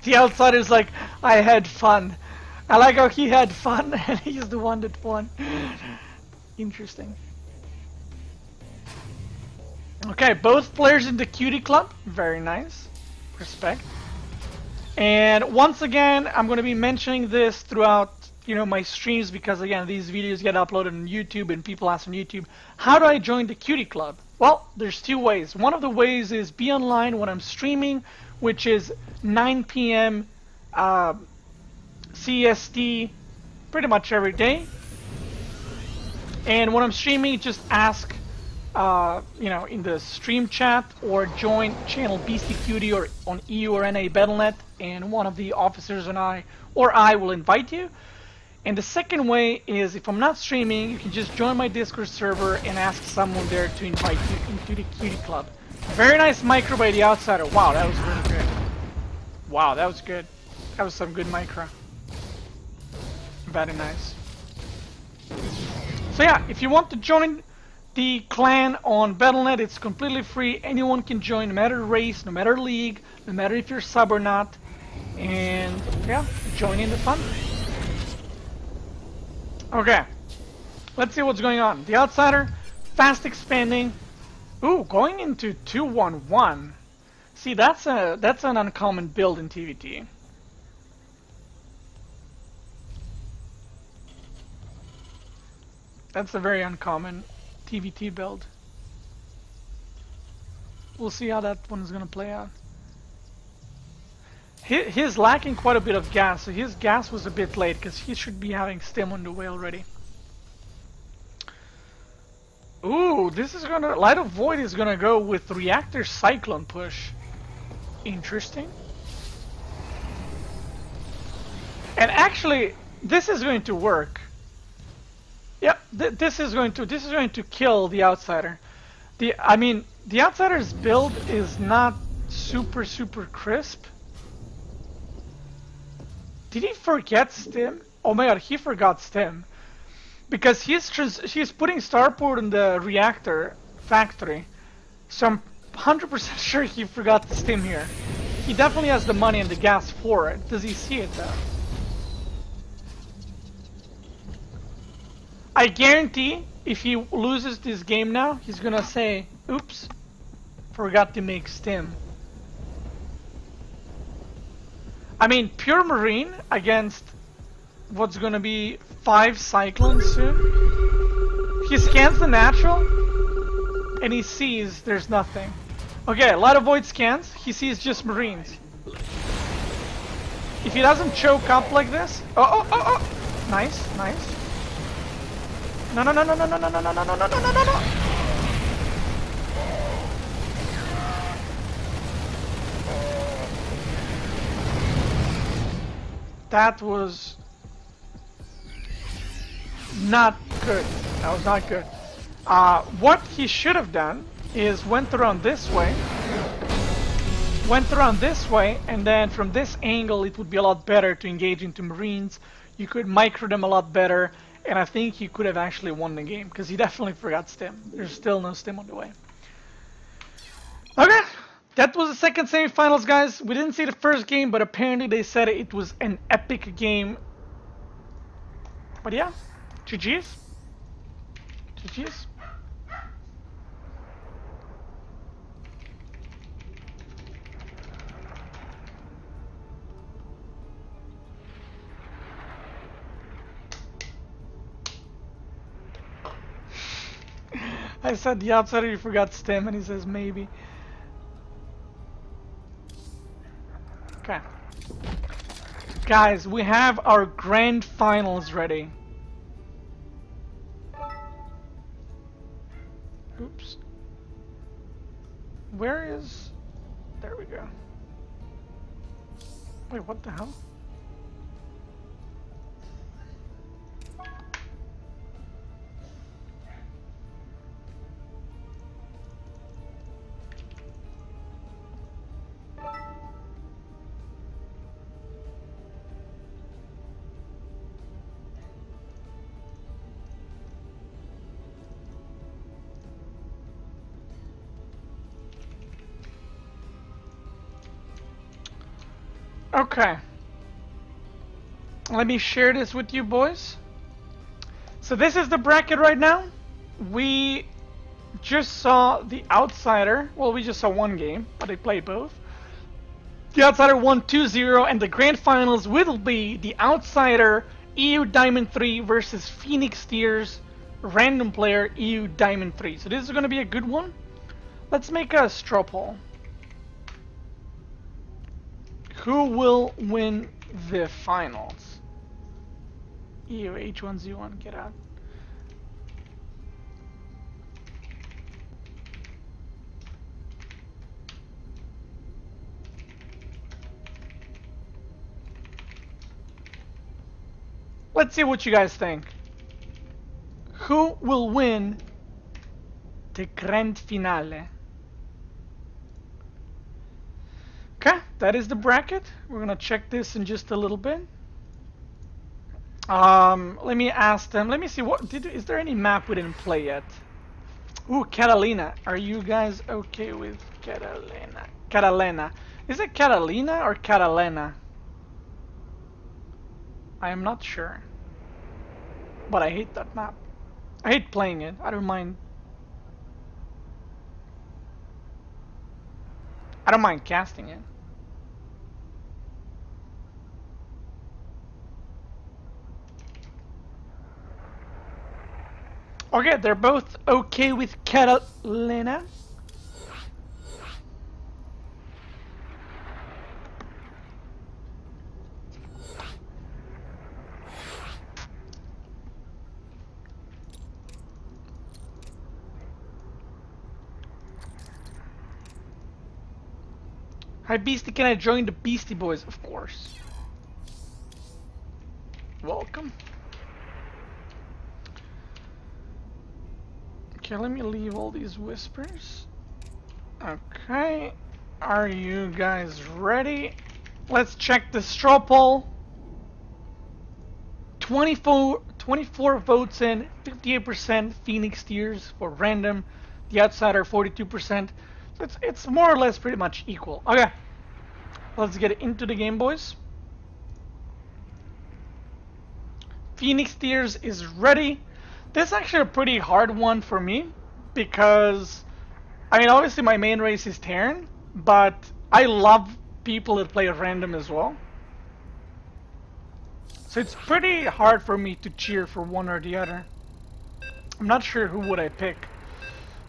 The Outsider's like, I had fun. I like how he had fun and he's the one that won. Interesting. Okay, both players in the Cutie Club. Very nice. Respect. And once again, I'm going to be mentioning this throughout my streams, because again, these videos get uploaded on YouTube and people ask on YouTube, how do I join the Cutie Club? Well, there's 2 ways. One of the ways is be online when I'm streaming, which is 9 p.m. CST pretty much every day. And when I'm streaming, just ask in the stream chat, or join channel Beastie Cutie or on EU or NA Battle.net, and one of the officers and I will invite you. And the second way is, if I'm not streaming, you can just join my Discord server and ask someone there to invite you into the Cutie Club. Very nice micro by the Outsider. Wow, that was really good. Wow, that was good. That was some good micro. Very nice. So yeah, if you want to join the clan on Battle.net, it's completely free. Anyone can join, no matter race, no matter league, no matter if you're sub or not. And yeah, join in the fun. Okay, let's see what's going on. The Outsider, fast expanding. Ooh, going into 2-1-1. See, that's an uncommon build in TVT. That's a very uncommon TVT build. We'll see how that one is gonna play out. He's lacking quite a bit of gas, so his gas was a bit late, because he should be having stim on the way already. Ooh, this is gonna... Light of Void is gonna go with Reactor Cyclone push. Interesting. And actually, this is going to work. Yep, this is going to kill the Outsider. The Outsider's build is not super crisp. Did he forget stim? Oh my god, he forgot stim. Because he's putting starport in the reactor factory. So I'm 100% sure he forgot the stim here. He definitely has the money and the gas for it. Does he see it though? I guarantee if he loses this game now, he's gonna say, oops, forgot to make stim. I mean, pure Marine against what's gonna be 5 Cyclones soon. He scans the natural and he sees there's nothing. Okay, Light of Void scans, he sees just Marines. If he doesn't choke up like this, oh, nice. No. That was not good. That was not good. What he should have done is went around this way. Went around this way, and then from this angle it would be a lot better to engage into Marines. You could micro them a lot better, and I think he could have actually won the game, because he definitely forgot stim. There's still no stim on the way. Okay, that was the second semifinals, guys. We didn't see the first game, but apparently they said it was an epic game. But yeah, GG's. GG's. I said the outsider, you forgot stem, and he says maybe. Okay. Guys, we have our grand finals ready. Oops. Where is... There we go. Wait, what the hell? Okay. Let me share this with you boys. So this is the bracket right now. We just saw the outsider. Well, we just saw one game, but they played both. The outsider won 2-0, and the grand finals will be the outsider EU Diamond 3 versus Phoenix Steers random player EU Diamond 3. So this is going to be a good one. Let's make a straw poll. Who will win the finals? EU H1Z1, get out. Let's see what you guys think. Who will win the grand finale? Okay, that is the bracket. We're gonna check this in just a little bit. Let me ask them. Let me see what is there any map we didn't play yet? Ooh, Catalina. Are you guys okay with Catalina? Catalina. Is it Catalina or Catalina? I am not sure. But I hate that map. I hate playing it. I don't mind. I don't mind casting it. Okay, they're both okay with Catalina. Hi Beastie, can I join the Beastie Boys? Of course. Welcome. Okay, let me leave all these whispers. Okay, are you guys ready? Let's check the straw poll. 24 votes in, 58% Phoenix Steers for random, the outsider 42%. So it's more or less pretty much equal. Okay, let's get into the game, boys. Phoenix Steers is ready. This is actually a pretty hard one for me because, I mean, obviously my main race is Terran, but I love people that play random as well. So it's pretty hard for me to cheer for one or the other. I'm not sure who would I pick.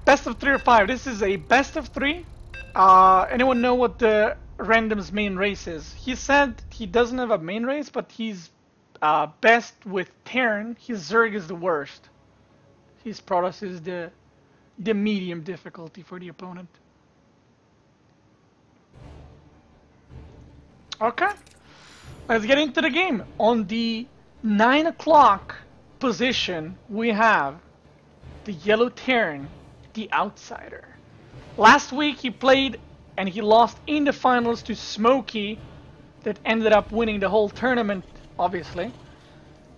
Best of 3 or 5. This is a best of 3. Anyone know what the random's main race is? He said he doesn't have a main race, but he's best with Terran. His Zerg is the worst. His Protoss is the medium difficulty for the opponent. let's get into the game. On the 9 o'clock position, we have the Yellow Terran, the Outsider. Last week he played and he lost in the finals to Smokey, that ended up winning the whole tournament, obviously.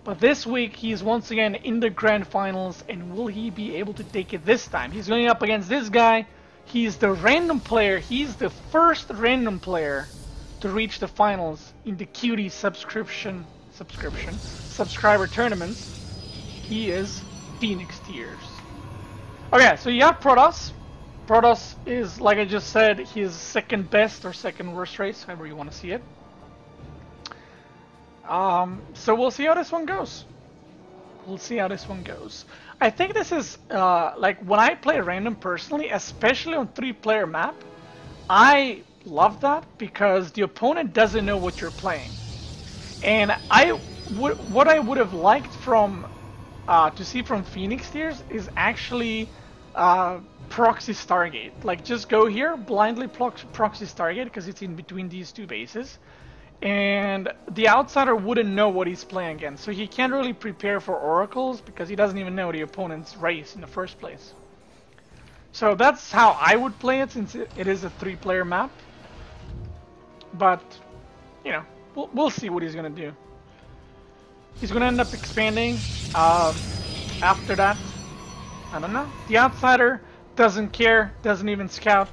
But this week he's once again in the grand finals, and will he be able to take it this time? He's going up against this guy. He's the random player. He's the first random player to reach the finals in the cutie subscriber tournaments. He is Phoenix Tears. Okay, so you have Protoss. Protoss is, like I just said, his second best or second worst race, however you want to see it. So we'll see how this one goes. We'll see how this one goes. I think this is, like, when I play random personally, especially on 3-player map, I love that because the opponent doesn't know what you're playing. And what I would have liked from, to see from Phoenix Tears is actually, proxy Stargate. Like, just go here, blindly proxy Stargate, because it's in between these two bases. And the Outsider wouldn't know what he's playing against, so he can't really prepare for oracles because he doesn't even know the opponent's race in the first place. So that's how I would play it, since it is a 3-player map. But, you know, we'll see what he's gonna do. He's gonna end up expanding after that. I don't know. The Outsider doesn't care, doesn't even scout.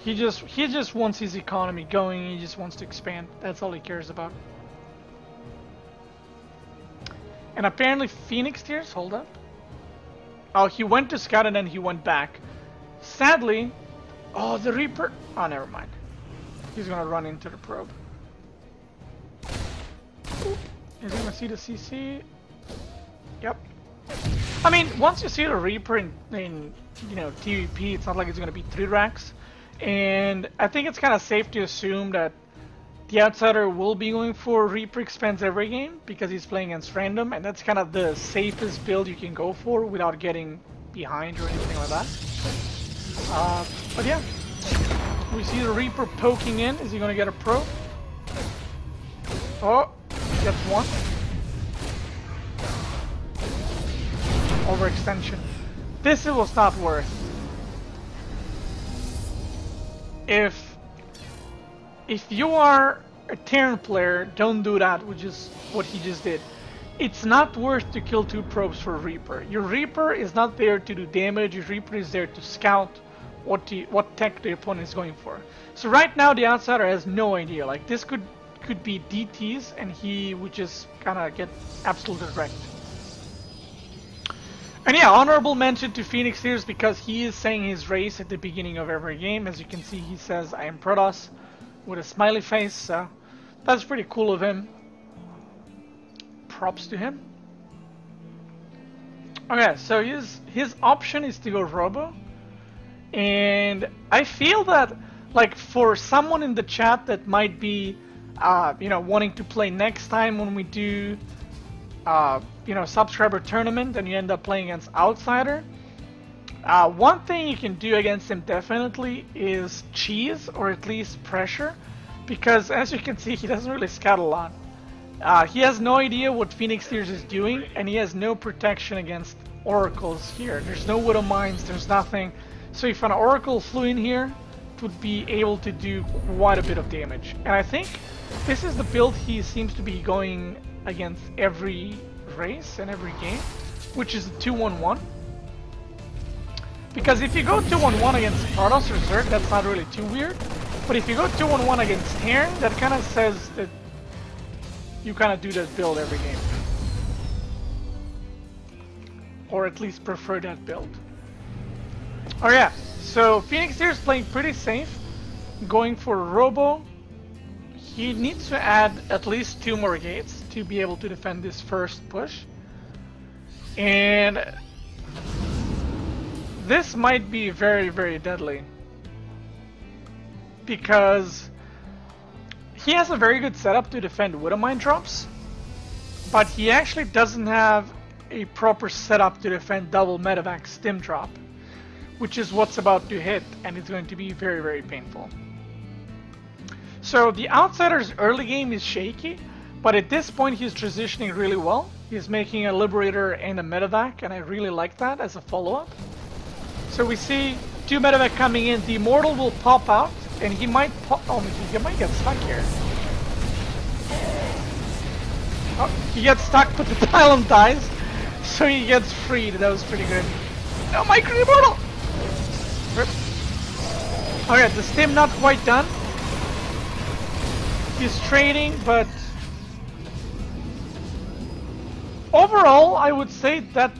He just wants his economy going. He just wants to expand. That's all he cares about. And apparently Phoenix Tears, hold up. Oh, he went to scout and then he went back. Sadly, oh, the Reaper. Oh, never mind. He's gonna run into the probe. Is he gonna see the CC? Yep. I mean, once you see the Reaper in you know, TVP, it's not like it's gonna be 3 racks. And I think it's kind of safe to assume that the Outsider will be going for Reaper expense every game because he's playing against random, and that's kind of the safest build you can go for without getting behind or anything like that. But yeah, we see the Reaper poking in. Is he going to get a probe? Oh, gets one. Overextension. This was not worth. If you are a Terran player, don't do that, which is what he just did. It's not worth to kill 2 probes for Reaper. Your Reaper is not there to do damage. Your Reaper is there to scout what tech the opponent is going for. So right now the Outsider has no idea. Like, this could be DTs and he would just kind of get absolutely wrecked. And yeah, honorable mention to Phoenix Tears because he is saying his race at the beginning of every game. As you can see, he says, I am Protoss, with a smiley face, so that's pretty cool of him. Props to him. Okay, so his option is to go Robo. And I feel that, like, for someone in the chat that might be, you know, wanting to play next time when we do you know, subscriber tournament and you end up playing against Outsider, one thing you can do against him definitely is cheese, or at least pressure, because as you can see, he doesn't really scout a lot. He has no idea what Phoenix Tears is doing, and he has no protection against oracles here. There's no Widow Mines, there's nothing. So if an oracle flew in here, it would be able to do quite a bit of damage. And I think this is the build he seems to be going against every race and every game, which is the 2-1-1. Because if you go 2-1-1 against Protoss or Zerg, that's not really too weird. But if you go 2-1-1 against Terran, that kind of says that you kind of do that build every game. Or at least prefer that build. Oh yeah, so Phoenix here is playing pretty safe, going for Robo. He needs to add at least 2 more gates to be able to defend this first push. And this might be very, very deadly. Because he has a very good setup to defend Widow Mine drops, but he actually doesn't have a proper setup to defend double medevac stim drop, which is what's about to hit, and it's going to be very, very painful. So the Outsider's early game is shaky, but at this point he's transitioning really well. He's making a Liberator and a Medevac, and I really like that as a follow-up. So we see 2 Medevac coming in. The Immortal will pop out, and he might pop. Oh, he might get stuck here. Oh, he gets stuck, but the Tylon dies, so he gets freed. That was pretty good. Oh, my Immortal! Rip. Okay, the stim not quite done. He's trading, but overall, I would say that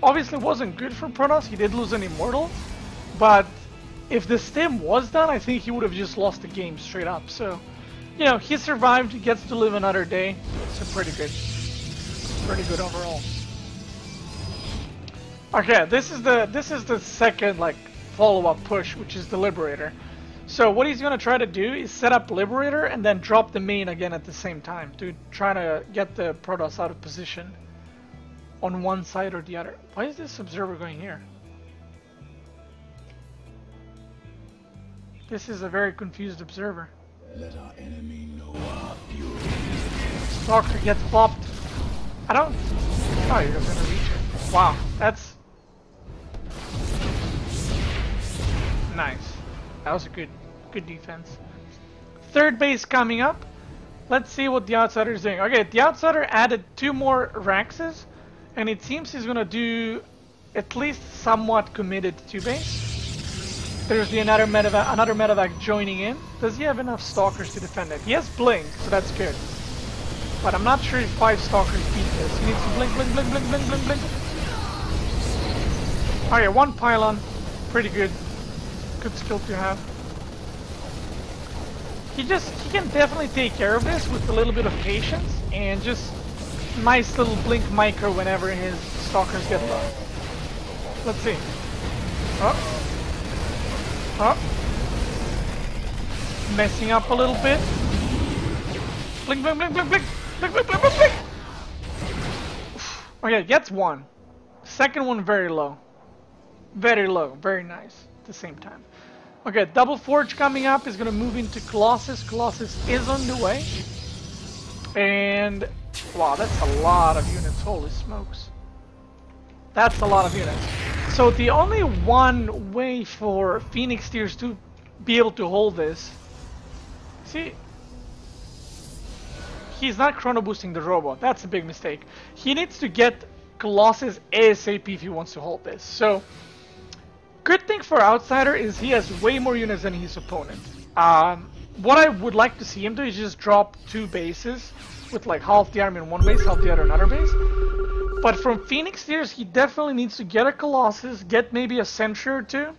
obviously wasn't good for Protoss. He did lose an Immortal, but if the stim was done, I think he would have just lost the game straight up. So, you know, he survived. He gets to live another day. So pretty good. Pretty good overall. Okay, this is the second like follow-up push, which is the Liberator. So what he's gonna try to do is set up Liberator and then drop the main again at the same time to try to get the Protoss out of position on one side or the other. Why is this observer going here? This is a very confused observer. Let our enemy know our fury. Stalker gets plopped. I don't. Oh, you're gonna reach it. Wow, that's nice. That was a good defense. Third base coming up. Let's see what the Outsider is doing. Okay, the Outsider added 2 more Raxes, and it seems he's gonna do at least somewhat committed to base. There's another medevac joining in. Does he have enough Stalkers to defend it? He has Blink, so that's good. But I'm not sure if 5 Stalkers beat this. He needs to blink. Oh yeah, 1 Pylon. Pretty good. Good skill to have. He can definitely take care of this with a little bit of patience and just nice little blink micro whenever his Stalkers get low. Let's see. Oh. Messing up a little bit. Blink. Okay, gets 1. Second one very low. Very low, very nice at the same time. Okay, Double Forge coming up is going to move into Colossus. Colossus is on the way. And, wow, that's a lot of units. Holy smokes. That's a lot of units. So the only one way for Phoenix Tiers to be able to hold this... See? He's not chrono boosting the robot. That's a big mistake. He needs to get Colossus ASAP if he wants to hold this. So... Good thing for Outsider is he has way more units than his opponent. What I would like to see him do is just drop 2 bases with like half the army in one base, half the other in another base. But from Phoenix Tiers, he definitely needs to get a Colossus, get maybe a Sentry or 2,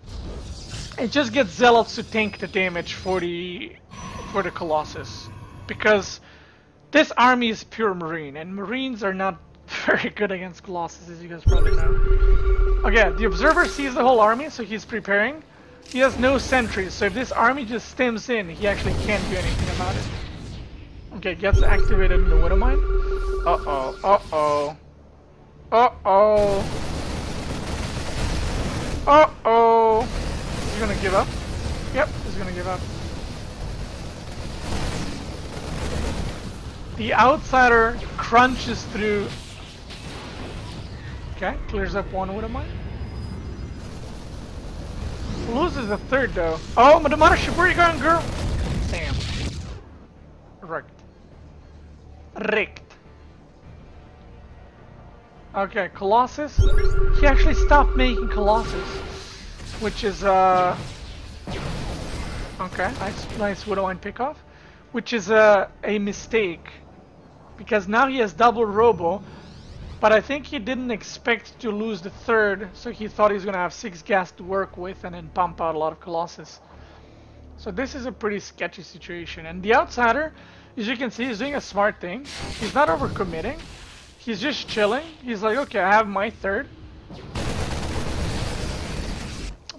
and just get Zealots to tank the damage for the Colossus. Because this army is pure Marine, and Marines are not very good against Colossus, as you guys probably know. Okay, the Observer sees the whole army, so he's preparing. He has no sentries, so if this army just stems in, he actually can't do anything about it. Okay, gets activated in the Widow Mine. Uh-oh. He's gonna give up. Yep, he's gonna give up. The Outsider crunches through. Okay, clears up 1 Widow Mine. Loses a 3rd though. Oh, the Mothership, where are you going, girl? Damn. Wrecked. Okay, Colossus. He actually stopped making Colossus, which is okay. Nice Widow Mine pickoff, which is a mistake because now he has double Robo. But I think he didn't expect to lose the 3rd, so he thought he was going to have 6 gas to work with and then pump out a lot of Colossus. So this is a pretty sketchy situation. And the Outsider, as you can see, is doing a smart thing. He's not overcommitting. He's just chilling. He's like, okay, I have my 3rd.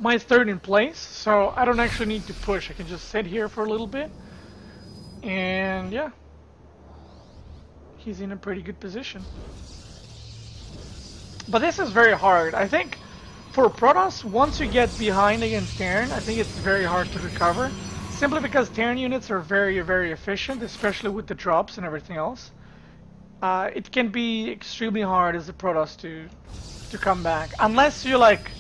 My 3rd in place, so I don't actually need to push. I can just sit here for a little bit. And yeah. He's in a pretty good position. But this is very hard. I think for Protoss, once you get behind against Terran, I think it's very hard to recover. simply because Terran units are very, very efficient, especially with the drops and everything else. It can be extremely hard as a Protoss to come back. Unless you like,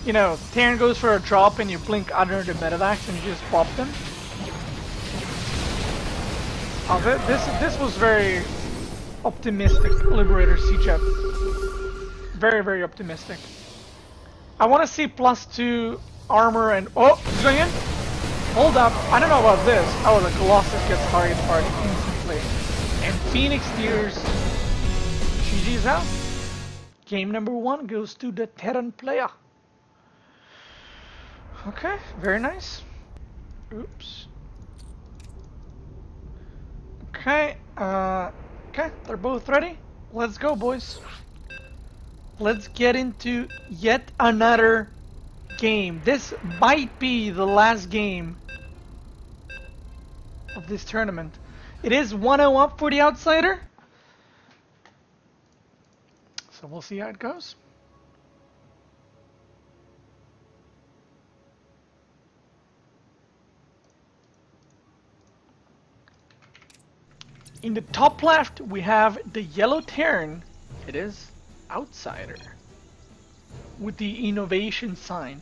you know, Terran goes for a drop and you blink under the medevacs and you just pop them. Oh, this was very optimistic, Liberator C-Jet. Very, very optimistic. I want to see +2 armor and... Oh, he's going in? Hold up. I don't know about this. Oh, the Colossus gets target party instantly. And Phoenix steers. GG's out. Game number 1 goes to the Terran player. Okay, very nice. Oops. Okay, okay, they're both ready. Let's go, boys. Let's get into yet another game. This might be the last game of this tournament. It is 1-0 up for the outsider. So we'll see how it goes. In the top left, we have the yellow Terran. It is outsider with the innovation sign.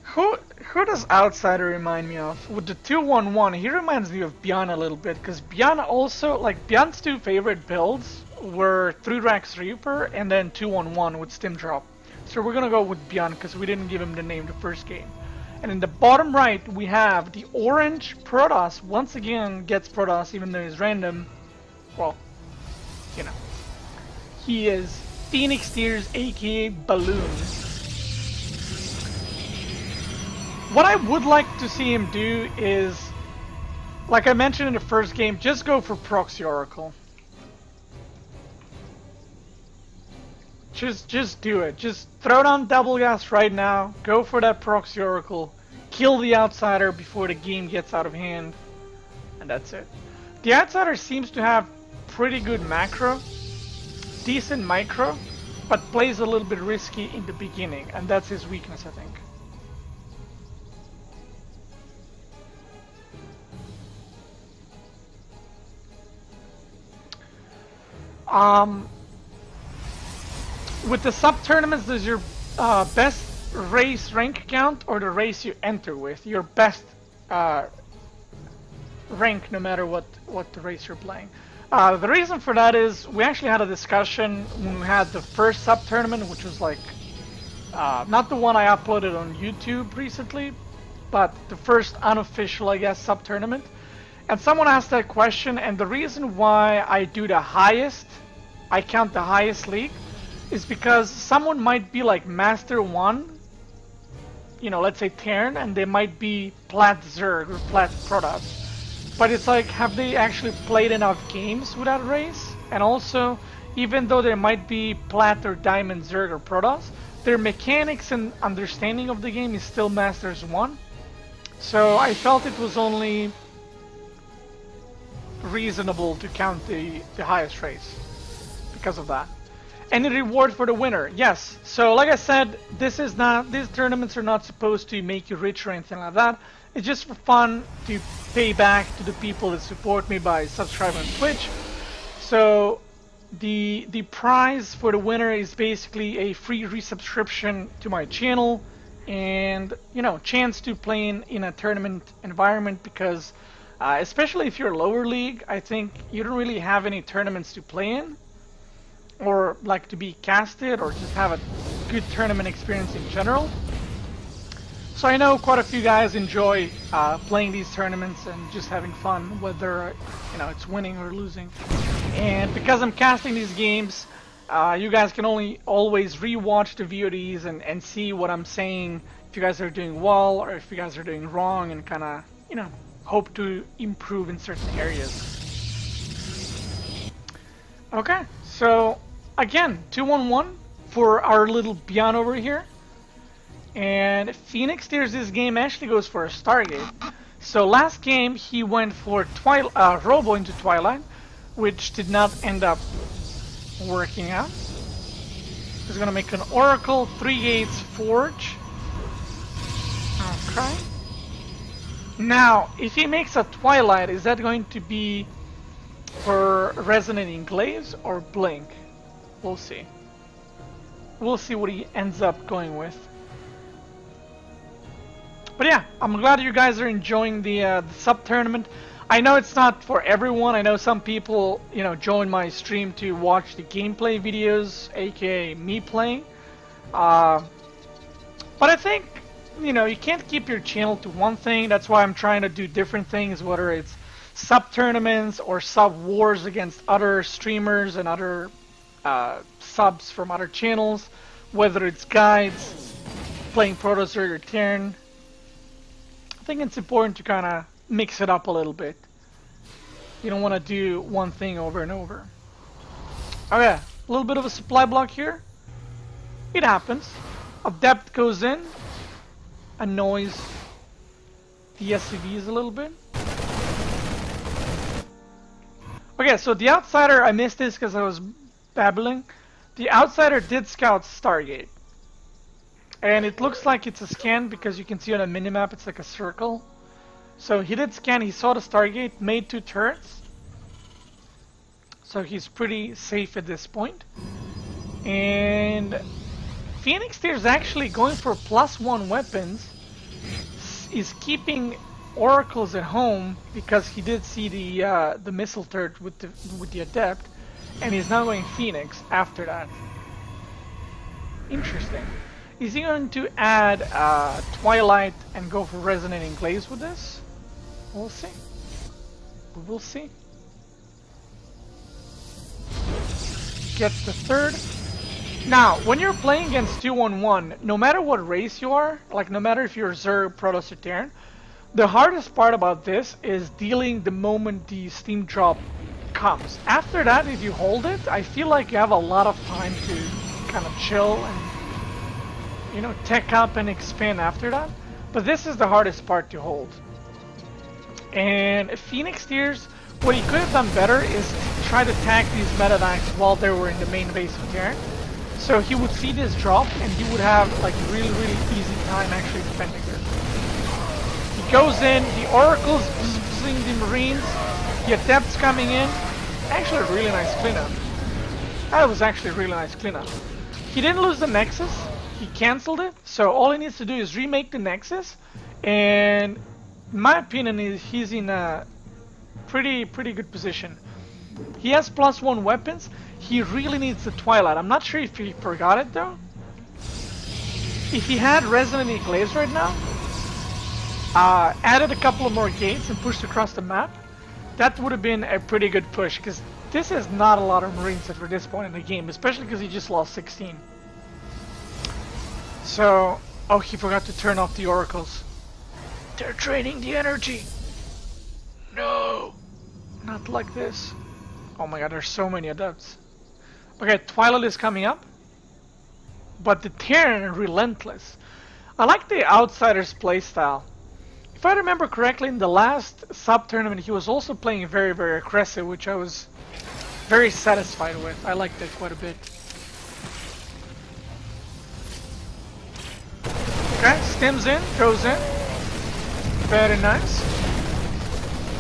Who does outsider remind me of? With the 2-1-1, he reminds me of Bjorn a little bit, because Bjorn also, like, Bjorn's 2 favorite builds were 3-Rax Reaper and then 2-1-1 with Stim Drop. So we're gonna go with Bjorn because we didn't give him the name the first game. And in the bottom right, we have the orange Protoss. Once again, gets Protoss even though he's random. Well, you know. He is Phoenix Steers, aka Balloon. What I would like to see him do is, like I mentioned in the first game, just go for Proxy Oracle. Just do it. Just throw down double gas right now. Go for that Proxy Oracle. Kill the outsider before the game gets out of hand. And that's it. The outsider seems to have pretty good macro, decent micro, but plays a little bit risky in the beginning, and that's his weakness, I think. With the sub-tournaments, does your best race rank count or the race you enter with? Your best rank, no matter what the race you're playing. The reason for that is we actually had a discussion when we had the first sub-tournament, which was like, not the one I uploaded on YouTube recently, but the first unofficial, I guess, sub-tournament. And someone asked that question, and the reason why I do the highest, I count the highest league, is because someone might be like Master 1, you know, let's say Terran, and they might be Plat Zerg or Plat Protoss. But it's like, have they actually played enough games with that race? And also, even though there might be Plat or Diamond Zerg or Protoss, their mechanics and understanding of the game is still Masters 1. So I felt it was only reasonable to count the highest race because of that. Any reward for the winner? Yes. So like I said, these tournaments are not supposed to make you rich or anything like that. It's just for fun to pay back to the people that support me by subscribing on Twitch. So the prize for the winner is basically a free resubscription to my channel and, you know, chance to play in a tournament environment, because especially if you're lower league, I think you don't really have any tournaments to play in, or like to be casted, or just have a good tournament experience in general. So I know quite a few guys enjoy playing these tournaments and just having fun, whether, you know, it's winning or losing. And because I'm casting these games, you guys can always rewatch the VODs and see what I'm saying, if you guys are doing well or if you guys are doing wrong, and kind of, you know, hope to improve in certain areas. Okay, so again, 2-1-1 for our little Bjorn over here. And Phoenix steers this game, actually goes for a Stargate. So last game he went for Robo into Twilight, which did not end up working out. He's gonna make an Oracle, 3 gates, Forge. Okay. Now, if he makes a Twilight, is that going to be for Resonant Enclaves or Blink? We'll see. We'll see what he ends up going with. But yeah, I'm glad you guys are enjoying the sub-tournament. I know it's not for everyone. I know some people, you know, join my stream to watch the gameplay videos, aka me playing. But I think, you know, you can't keep your channel to one thing. That's why I'm trying to do different things, whether it's sub-tournaments or sub-wars against other streamers and other subs from other channels, whether it's guides, playing Protoss or Terran. I think it's important to kind of mix it up a little bit. You don't want to do one thing over and over. Okay, a little bit of a supply block here. It happens. Adept goes in, annoys the SCVs a little bit. Okay, so the Outsider, I missed this because I was babbling. The Outsider did scout Stargate. And it looks like it's a scan because you can see on a minimap it's like a circle. So he did scan, he saw the Stargate, made 2 turrets. So he's pretty safe at this point. And Phoenix Tear's actually going for +1 weapons. Is keeping Oracles at home because he did see the missile turret with the Adept. And he's now going Phoenix after that. Interesting. Is he going to add Twilight and go for Resonant Enclaves with this? We'll see. We will see. Gets the 3rd. Now, when you're playing against 2-on-1, no matter what race you are, like no matter if you're Zerg, Protoss, or Terran, the hardest part about this is dealing the moment the Steam drop comes. After that, if you hold it, I feel like you have a lot of time to kind of chill and, you know, tech up and expand after that. But this is the hardest part to hold. And Phoenix Tears, what he could have done better is try to tag these Metavacs while they were in the main base of Terran. So he would see this drop and he would have like really easy time actually defending this. He goes in, the Oracle's seeing the Marines, the Adepts coming in. Actually a really nice cleanup. That was actually a really nice cleanup. He didn't lose the Nexus, he cancelled it, so all he needs to do is remake the Nexus, and in my opinion he's in a pretty good position. He has +1 weapons. He really needs the Twilight. I'm not sure if he forgot it though. If he had Resonant Enclaves right now, added a couple of more gates and pushed across the map, that would have been a pretty good push, because this is not a lot of Marines at this point in the game, especially because he just lost 16. So, oh, he forgot to turn off the Oracles. They're draining the energy. No, not like this. Oh my god, there's so many Adepts. Okay, Twilight is coming up, but the Terran are relentless. I like the Outsider's playstyle. If I remember correctly, in the last sub-tournament he was also playing very aggressive, which I was very satisfied with. I liked it quite a bit. Okay, stims in, goes in. Very nice.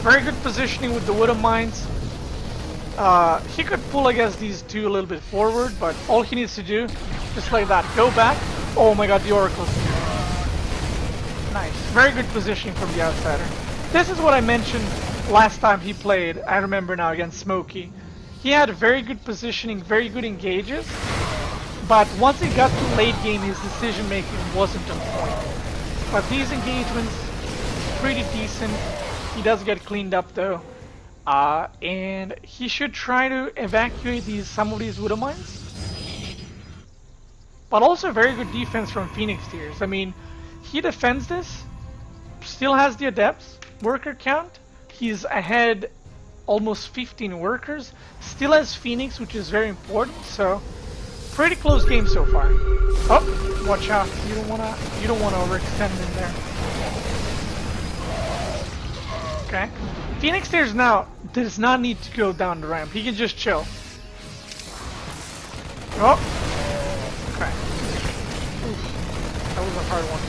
Very good positioning with the Widow Mines. He could pull against these two a little bit forward, but all he needs to do, just like that, go back. Oh my god, the Oracles. Nice. Very good positioning from the Outsider. This is what I mentioned last time he played, I remember now, against Smokey. He had very good positioning, very good engages, but once he got to late game, his decision making wasn't on point. But these engagements, pretty decent. He does get cleaned up though. And he should try to evacuate some of these Widow Mines. But also very good defense from Phoenix Tears. I mean, he defends this, still has the Adepts, worker count. He's ahead almost 15 workers, still has Phoenix, which is very important, so pretty close game so far. Oh, watch out, you don't wanna overextend in there. Okay. Phoenix Tears now does not need to go down the ramp, he can just chill. Oh! Okay. Oof. That was a hard one.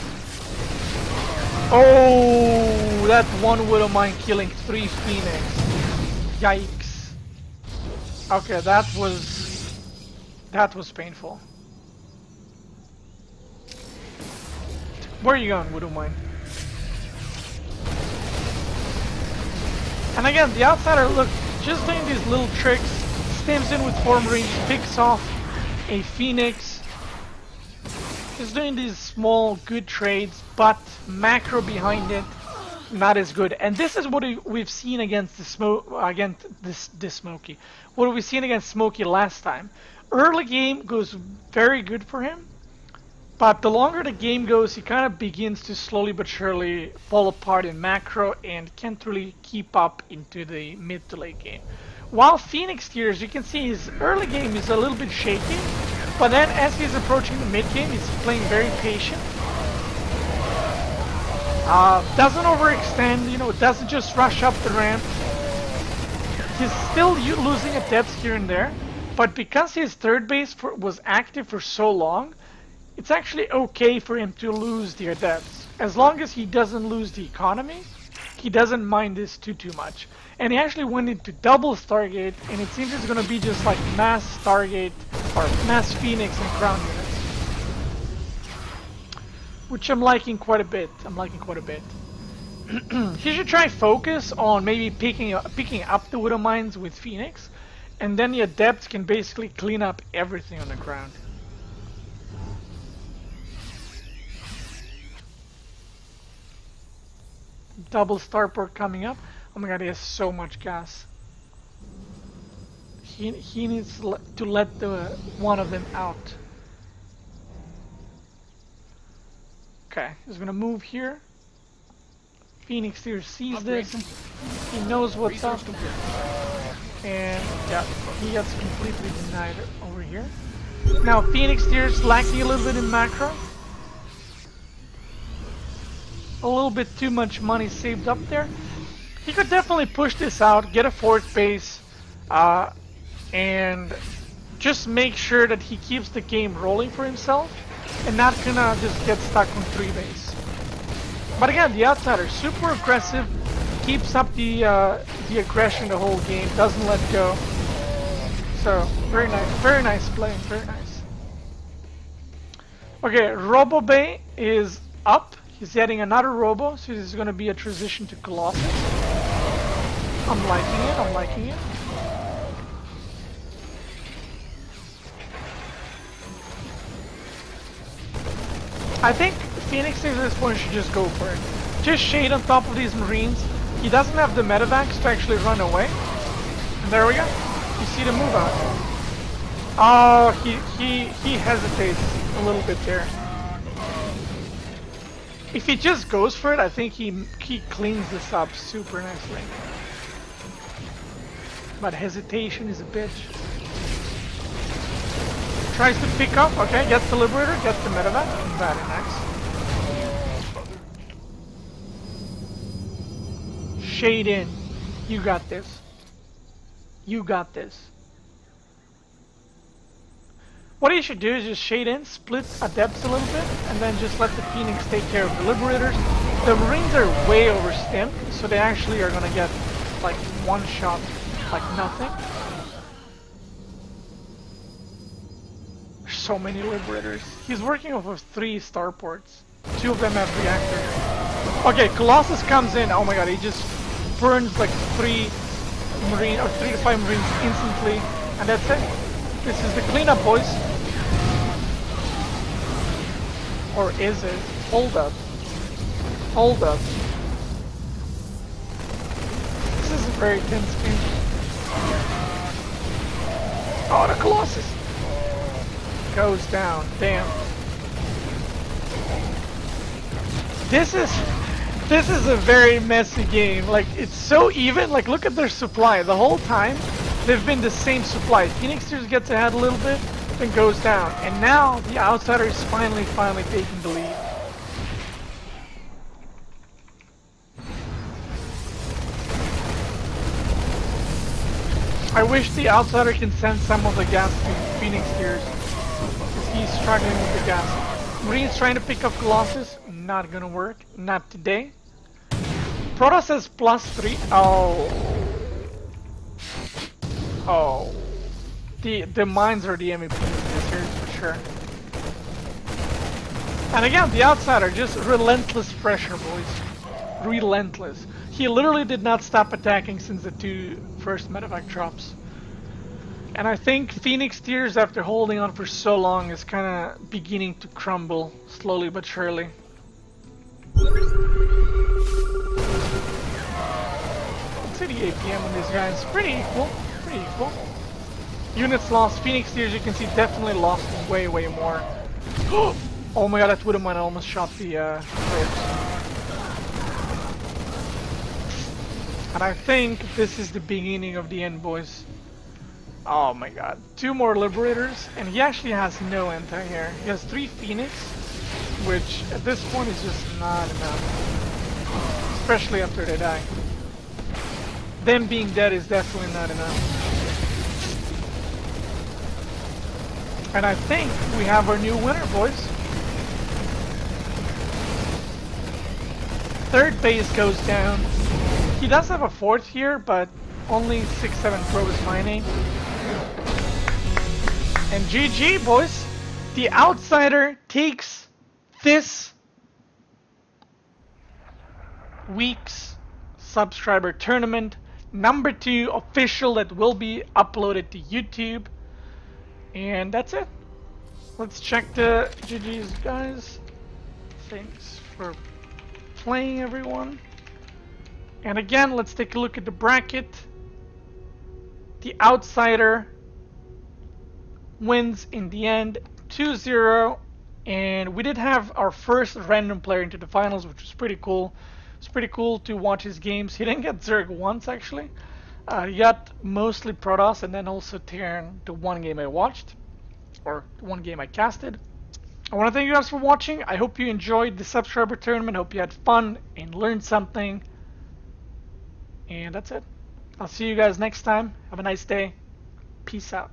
Oh, that one Widow Mine killing 3 Phoenix. Yikes. Okay, that was painful. Where are you going, Widow Mine? And again, the outsider, look, just doing these little tricks, stems in with 4 Marines, picks off a Phoenix. Just doing these small, good trades, but macro behind it, not as good. And this is what we've seen against the Smokey. What we've seen against Smokey last time. Early game goes very good for him, but the longer the game goes, he kind of begins to slowly but surely fall apart in macro and can't really keep up into the mid to late game. While Phoenix tiers, you can see his early game is a little bit shaky, but then as he's approaching the mid game, he's playing very patient. Doesn't overextend, you know, doesn't just rush up the ramp. He's still losing adepts here and there, but because his third base was active for so long, it's actually okay for him to lose the adepts. As long as he doesn't lose the economy, he doesn't mind this too much. And he actually went into double Stargate, and it seems it's going to be just like mass Stargate or mass Phoenix and Crown units, which I'm liking quite a bit. He should try focus on maybe picking up the Widow Mines with Phoenix, and then the adepts can basically clean up everything on the ground. Double starport coming up. Oh my god, he has so much gas. He needs to let one of them out. Okay, he's gonna move here. Phoenix here sees this. He knows what's up. And yeah, he gets completely denied over here. Now Phoenix Tier's lacking a little bit in macro. A little bit too much money saved up there. He could definitely push this out, get a 4th base, and just make sure that he keeps the game rolling for himself and not gonna just get stuck on 3 base. But again, the outsider, super aggressive, keeps up the aggression the whole game, doesn't let go. So, very nice play, very nice. Okay, Robo Bay is up. He's getting another Robo, so this is going to be a transition to Colossus. I'm liking it. I think Phoenix at this point should just go for it. Just shade on top of these Marines. He doesn't have the medevacs to actually run away. And there we go. You see the move out. Oh, he hesitates a little bit there. If he just goes for it, I think he cleans this up super nicely. But hesitation is a bitch. Tries to pick up, okay, gets the Liberator, gets the medevac. Very nice. Shade in. You got this. You got this. What you should do is just shade in, split adepts a little bit, and then just let the Phoenix take care of the Liberators. The Marines are way overstimmed, so they actually are gonna get like one shot, like nothing. There's so many Liberators. He's working off of 3 starports. 2 of them have reactors. Okay, Colossus comes in. Oh my god, he just burns like 3 Marines, or 3 to 5 Marines instantly, and that's it. This is the cleanup, boys. Or is it? Hold up. Hold up. This is a very tense game. Oh, the Colossus goes down. Damn. This is a very messy game. Like, it's so even. Like, look at their supply. The whole time they've been the same supply. Phoenix Tears gets ahead a little bit, then goes down. And now the outsider is finally taking the lead. I wish the outsider can send some of the gas to Phoenix Tears, because he's struggling with the gas. Marine's trying to pick up Colossus. not gonna work. Not today. Protoss says +3. Oh. Oh. The mines are the MVP this here for sure. And again, the outsider, just relentless pressure, boys. Relentless. He literally did not stop attacking since the 2 first medevac drops. And I think Phoenix Tears, after holding on for so long, is kind of beginning to crumble, slowly but surely. I'd say the APM on these guys, pretty equal, pretty equal. Units lost, Phoenix Tears, you can see, definitely lost way, way more. Oh my god, that Widowmine almost shot the players. And I think this is the beginning of the end, boys. Oh my god. 2 more Liberators, and he actually has no anti-air. He has 3 Phoenix, which at this point is just not enough. Especially after they die. Them being dead is definitely not enough. And I think we have our new winner, boys. 3rd base goes down. He does have a 4th here, but only 6-7 Pro is mining. And GG, boys. The outsider takes this week's subscriber tournament. Number 2 official that will be uploaded to YouTube. And that's it. Let's check the GG's, guys. Thanks for playing, everyone. And again, let's take a look at the bracket. The outsider wins in the end 2-0, and we did have our first random player into the finals, which was pretty cool. It's pretty cool to watch his games. He didn't get Zerg once, actually. He got mostly Protoss and then also Terran, the 1 game I watched, or the 1 game I casted. I want to thank you guys for watching. I hope you enjoyed the subscriber tournament. Hope you had fun and learned something. And that's it. I'll see you guys next time. Have a nice day. Peace out.